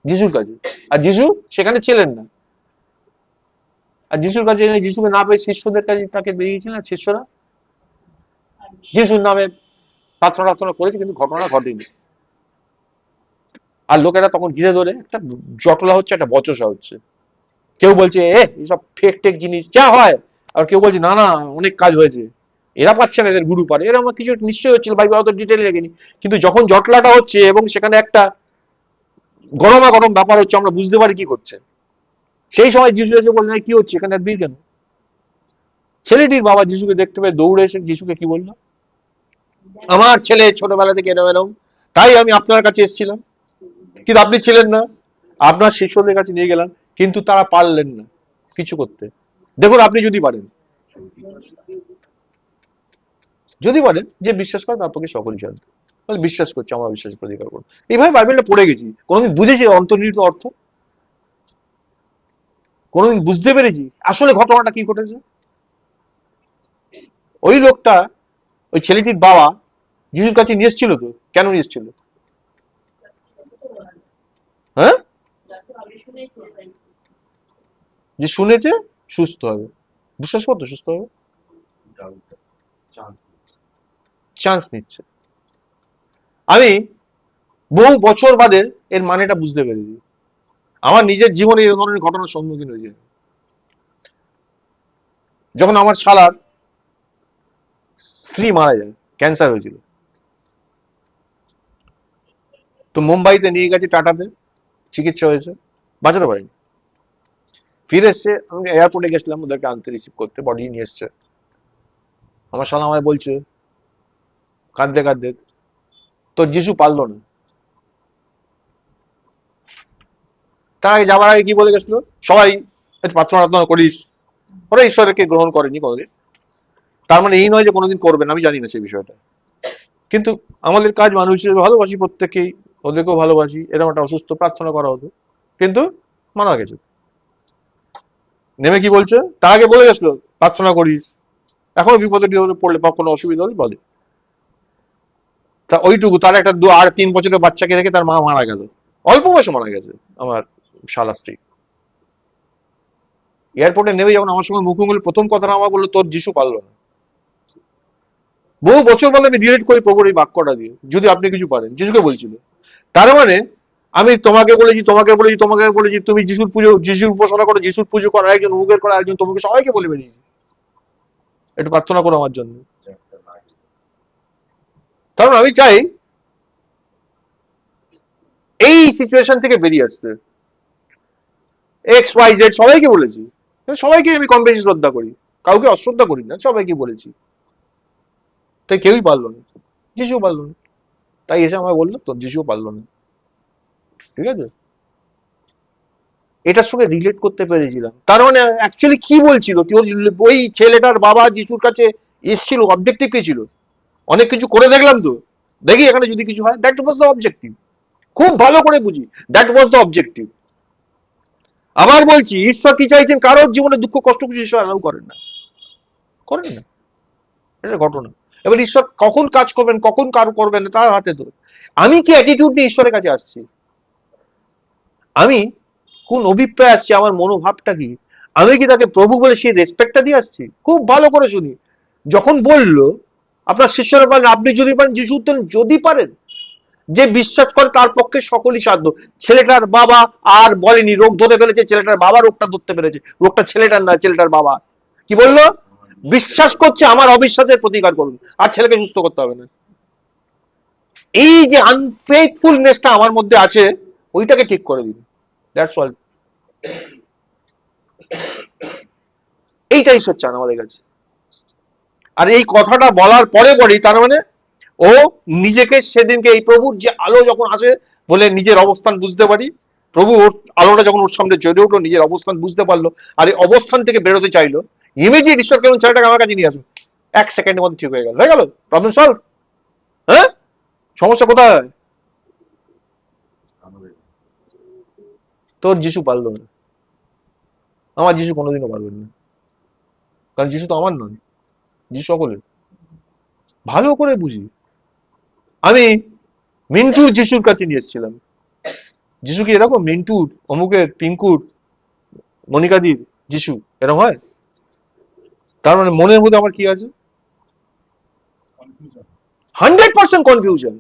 যিশুর কাছে, আর যিশু সেখানে ছিলেন না। আর যিশুর কাছে এনে যিশুকে না পেয়ে শিষ্যদের কাছে তাকে বেরিয়েছিলেন, আর শিষ্যরা যিশুর নামে প্রার্থনা টার্থনা করেছে, কিন্তু ঘটনা ঘটেনি। আর লোকেরা তখন ঘিরে ধরে একটা জটলা হচ্ছে, একটা বচসা হচ্ছে। কেউ বলছে এসব ফেক টেক জিনিস যা হয়, আর কেউ বলছে না না অনেক কাজ হয়েছে, এরা পাচ্ছে না, এদের গুরু পারে, এরা আমার কিছু নিশ্চয়ই হচ্ছিল, বাইবেল অত ডিটেলে লেগেনি। কিন্তু যখন জটলাটা হচ্ছে এবং সেখানে একটা গরমাগরম ব্যাপার হচ্ছে, আমরা বুঝতে পারি কি করছে। সেই সময় যিশু এসে বললেন, কি হচ্ছে এখানে, ভিড় কেন? ছেলেটির বাবা যিশুকে দেখতে পেয়ে দৌড়ে এসে যিশুকে কি বললো? আমার ছেলে ছোটবেলা থেকে এরম এরম, তাই আমি আপনার কাছে এসেছিলাম, কিন্তু আপনি ছিলেন না। আপনার শিষ্যদের কাছে নিয়ে গেলাম, কিন্তু তারা পারলেন না কিছু করতে। দেখুন, আপনি যদি পারেন, যদি বলেন যে বিশ্বাস করে তার পক্ষে সকলই সাধ্য, তাহলে বিশ্বাস করছি, আমরা বিশ্বাস করে অধিকার করবো। এইভাবে বাইবেলটা পড়ে গেছি, কোনোদিন বুঝেছি অন্তর্নিহিত অর্থ? কোনোদিন বুঝতে পেরেছি আসলে ঘটনাটা কি ঘটেছে? ওই লোকটা, ওই ছেলেটির বাবা যিশুর কাছে নিয়ে এসেছিল তো, কেন নিয়ে এসেছিল? হ্যাঁ, যে শুনেছে সুস্থ হবে, বিশ্বাস করতো সুস্থ হবে, চান্স নিচ্ছে। আমি বহু বছর বাদে এর মানেটা বুঝতে পেরেছি। আমার নিজের জীবনে এই ধরনের ঘটনার সম্মুখীন হয়েছে। যখন আমার শালার স্ত্রী মারা যায়, ক্যান্সার হয়েছিল, তো মুম্বাইতে নিয়ে গেছে, টাটাতে চিকিৎসা হয়েছে, বাঁচাতে পারেনি। ফিরে এসছে, আমি এয়ারপোর্টে গেছিলাম ওদেরকে আনতে, রিসিভ করতে, বডি নিয়ে এসছে। আমার শালা আমায় বলছে কাঁদতে কাঁদতে, তোর যিশু পারলো না। তার আগে যাওয়ার আগে কি বলে গেছিল? সবাই একটু প্রার্থনা টার্থনা করিস। ওরা ঈশ্বরকে গ্রহণ করেনি কোনোদিন, তার মানে এই নয় যে কোনোদিন করবেন, আমি জানি না সেই বিষয়টা। কিন্তু আমাদের কাজ মানুষ হিসেবে ভালোবাসি প্রত্যেকেই, ওদেরকেও ভালোবাসি, এরকম একটা অসুস্থ প্রার্থনা করা হতো, কিন্তু মারা গেছে। নেমে কি বলছে, তার আগে বলে গেছিল প্রার্থনা করিস, এখনো বিপদে টিপদে পড়লে বা কোনো অসুবিধা হলে বলে। তা ওইটুকু, তার একটা 3 বছরের বাচ্চাকে রেখে তার মা মারা গেল, অল্প বয়সে মারা গেছে আমার শালা স্ত্রী। এয়ারপোর্টে নেমে যখন আমার সঙ্গে মুখোমুখি প্রথম কথাটা আমার বললো, তোর যিশু পারলো না। বহু বছর বলে আমি রিলেট করি প্রভুর এই বাক্যটা দিয়ে, যদি আপনি কিছু পারেন, যিশুকে বলছিল। তার মানে আমি তোমাকে বলেছি, তোমাকে বলেছি, তোমাকে বলেছি, তুমি যিশুর পুজো, যিশুর উপাসনা করো, যিশুর পুজো করো, একজন অমুকের করো, একজন তোমাকে, সবাইকে বলে বেরিয়েছি একটু প্রার্থনা করো আমার জন্য। কারণ আমি চাই এই সিচুয়েশন থেকে বেরিয়ে আসতে। XYZ সবাইকে বলেছি, সবাইকে আমি কম বেশি শ্রদ্ধা করি, কাউকে অশ্রদ্ধা করি না, সবাইকে বলেছি। তাই কেউই পারলো না, যিশু পারলো না। তাই এসে আমায় বললো তোর যিশুও পারলো না। ঠিক আছে, এটার সঙ্গে রিলেট করতে পেরেছিলাম। তার মানে অ্যাকচুয়ালি কি বলছিল, ওই ছেলেটার বাবা যিশুর কাছে এসেছিল, অবজেক্টিভ কি ছিল? অনেক কিছু করে দেখলাম তো, দেখি এখানে যদি কিছু হয়, দ্যাট ওয়াজ দ্য অবজেক্টিভ। খুব ভালো করে বুঝি, দ্যাট ওয়াজ দ্য অবজেক্টিভ। আবার বলছি, ঈশ্বর কি চাইছেন, কারোর জীবনে দুঃখ কষ্ট কিছু ঈশ্বর অ্যালাউ করেন না, করেন না, এটা ঘটনা। এবার ঈশ্বর কখন কাজ করবেন, কখন কার করবেন, তার হাতে তো। আমি কি অ্যাটিটিউড নিয়ে ঈশ্বরের কাছে আসছি, আমি কোন অভিপ্রায় আসছি, আমার মনোভাবটা কি, আমি কি তাকে প্রভু বলে সেই রেসপেক্টটা দিয়ে আসছি? খুব ভালো করে শুনি। যখন বললো আপনার শিষ্যরা পারেন, আপনি যদি পারেন, যিশু উত্তর, যদি পারেন, যে বিশ্বাস করে তার পক্ষে সকলই সাধ্য। ছেলেটার বাবা আর বলেনি রোগ ধরে ফেলেছে, ছেলেটার বাবা রোগটা ধরতে পেরেছে, রোগটা ছেলেটার না, ছেলেটার বাবা। কি বললো? বিশ্বাস করছে, আমার অবিশ্বাসের প্রতিকার করুন, আর ছেলেকে সুস্থ করতে হবে না। এই যে আনফেথফুলনেসটা আমার মধ্যে আছে, ওইটাকে ঠিক করে দিন, দ্যাটস অল। এইটাই ঈশ্বর চান আমাদের কাছে। আর এই কথাটা বলার পরে পরেই তার মানে ও নিজেকে, সেদিনকে এই প্রভুর যে আলো যখন আসে বলে নিজের অবস্থান বুঝতে পারি, প্রভু ওর আলোটা যখন ওর সামনে জ্বলে উঠলো, নিজের অবস্থান বুঝতে পারলো, আর এই অবস্থান থেকে বেরোতে চাইলো, ইমিডিয়েট ঈশ্বর কেমন ছেলেটাকে আমার কাছে নিয়ে আসুন, 1 সেকেন্ডের মধ্যে ঠিক হয়ে গেল, হয়ে গেল, প্রবলেম সলভ। হ্যাঁ, সমস্যা কোথায়? তোর যিশু পারলো না, আমার যিশু কোনোদিনও পারবেন না, কারণ যিশু তো আমার নয়, যিশু সকলের। ভালো করে বুঝি। আমি মিন্টুর যিশুর কাছে নিয়ে এসেছিলাম, যিশু কি এরকম মিন্টুর, অমুকের, পিঙ্কুর, মনিকাদির যিশু এরকম হয়? তার মানে মনের মধ্যে আমার কি আছে? 100% কনফিউশন।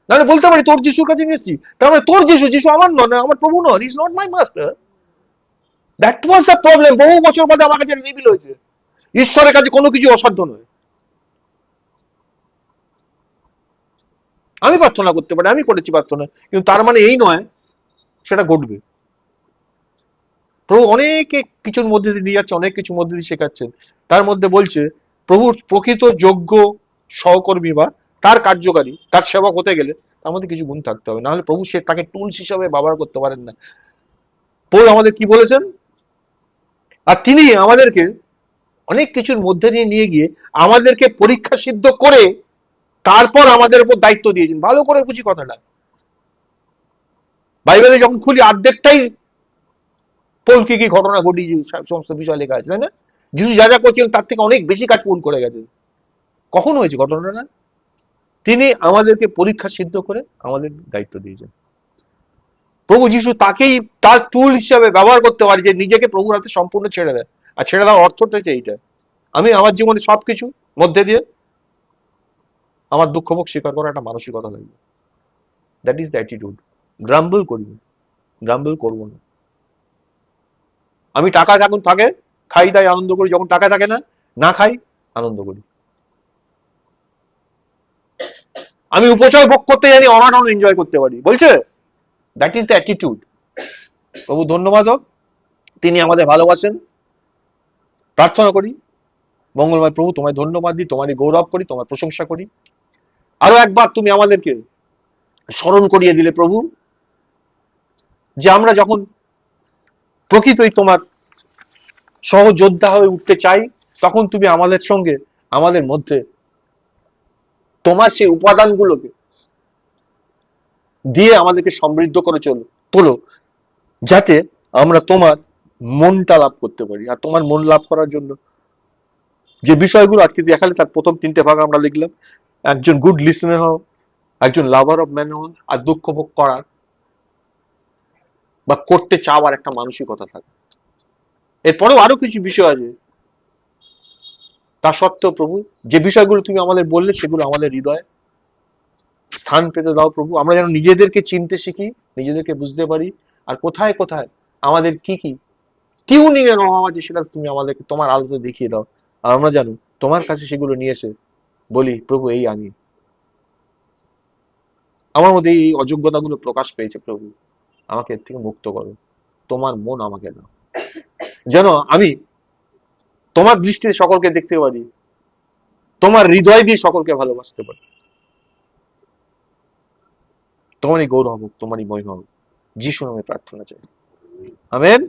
নাহলে বলতে পারি তোর যিশুর কাছে নিয়ে এসেছি, তার মানে তোর যিশু, যিশু আমার নয়, আমার প্রভু নয়, is not my master. That was the problem. বহু বছর বাদে আমার কাছে রিভিল হয়েছে, ঈশ্বরের কাছে কোনো কিছু অসাধ্য নয়। আমি প্রার্থনা করতে পারি, আমি করেছি প্রার্থনা, কিন্তু তার মানে এই নয় সেটা ঘটবে। প্রভু অনেকে কিছুর মধ্যে দিয়ে নিয়ে যাচ্ছে, অনেক কিছুর মধ্যে দিয়ে শেখাচ্ছেন। তার মধ্যে বলছে প্রভুর প্রকৃত যোগ্য সহকর্মী বা তার কার্যকারী, তার সেবক হতে গেলে তার মধ্যে কিছু গুণ থাকতে হবে, নাহলে প্রভু সে তাকে টুলস হিসাবে ব্যবহার করতে পারেন না। প্রভু আমাদের কি বলেছেন, আর তিনি আমাদেরকে অনেক কিছুর মধ্যে দিয়ে নিয়ে গিয়ে আমাদেরকে পরীক্ষা সিদ্ধ করে তারপর আমাদের উপর দায়িত্ব দিয়েছেন। ভালো করে বুঝি কথাটা। বাইবেলে যখন খুলি অর্ধেকটাই পোল কি কি ঘটনা ঘটিয়েছে, সমস্ত বিষয় লেখা আছে, তাই না? যিশু যা যা করছিলেন তার থেকে অনেক বেশি কাজ পূরণ করে গেছেন। কখন হয়েছে ঘটনাটা না? তিনি আমাদেরকে পরীক্ষা সিদ্ধ করে আমাদের দায়িত্ব দিয়েছেন। প্রভু যিশু তাকেই তার টুল হিসাবে ব্যবহার করতে পারি, যে নিজেকে প্রভুর হাতে সম্পূর্ণ ছেড়ে দেয়। আর ছেড়ে দেওয়ার অর্থটা হচ্ছে এইটা, আমি আমার জীবনে সবকিছু মধ্যে দিয়ে আমার দুঃখ ভোগ স্বীকার করার একটা মানসিকতা লাগবে। That is the attitude. গ্রাম্বল করি না, গ্রাম্বল করবো না। আমি টাকা যখন থাকে খাই দাই আনন্দ করি, যখন টাকা থাকে না, না খাই আনন্দ করি। আমি উপচয় ভোগ করতে জানি, অনাটন এনজয় করতে পারি, বলছে দ্যাট ইজ দ্য অ্যাটিটিউড। প্রভু ধন্যবাদ হোক, তিনি আমাদের ভালোবাসেন। প্রার্থনা করি মঙ্গলবার, প্রভু তোমায় ধন্যবাদ দিই, তোমারই গৌরব করি, তোমার প্রশংসা করি। আরো একবার তুমি আমাদেরকে স্মরণ করিয়ে দিলে প্রভু, যে আমরা যখন প্রকৃতই তোমার সহযোদ্ধা হয়ে উঠতে চাই, তখন তুমি আমাদের সঙ্গে আমাদের মধ্যে তোমার সেই উপাদানগুলোকে দিয়ে আমাদেরকে সমৃদ্ধ করে তোলো, যাতে আমরা তোমার মনটা লাভ করতে পারি। আর তোমার মন লাভ করার জন্য যে বিষয়গুলো আজকে দেখালে, তার প্রথম 3টে ভাগ আমরা লিখলাম। একজন গুড লিসনার হও, একজন লাভার অফ ম্যান হও, আর দুঃখ ভোগ করার বা করতে চাওয়ার একটা মানসিকতা থাকে। এরপরেও আরো কিছু বিষয় আছে, তা সত্ত্বেও প্রভু যে বিষয়গুলো তুমি আমাদের বললে, সেগুলো আমাদের হৃদয়ে স্থান পেতে দাও প্রভু। আমরা যেন নিজেদেরকে চিনতে শিখি, নিজেদেরকে বুঝতে পারি, আর কোথায় কোথায় আমাদের কি কি টিউনিং এর অভাব আছে, সেটা তুমি আমাদেরকে তোমার আলোতে দেখিয়ে দাও। আর আমরা জানো তোমার কাছে সেগুলো নিয়ে এসে বলি, প্রভু এই আমি, আমার মধ্যে এই অযোগ্যতাগুলো প্রকাশ পেয়েছে, প্রভু আমাকে এর থেকে মুক্ত করো। তোমার মন আমাকে দাও, যেন আমি তোমার দৃষ্টিতে সকলকে দেখতে পারি, তোমার হৃদয় দিয়ে সকলকে ভালোবাসতে পারি। তোমারই গৌরব হোক, তোমারই মহিমা হোক। যিশু নামে প্রার্থনা চাই, আমেন।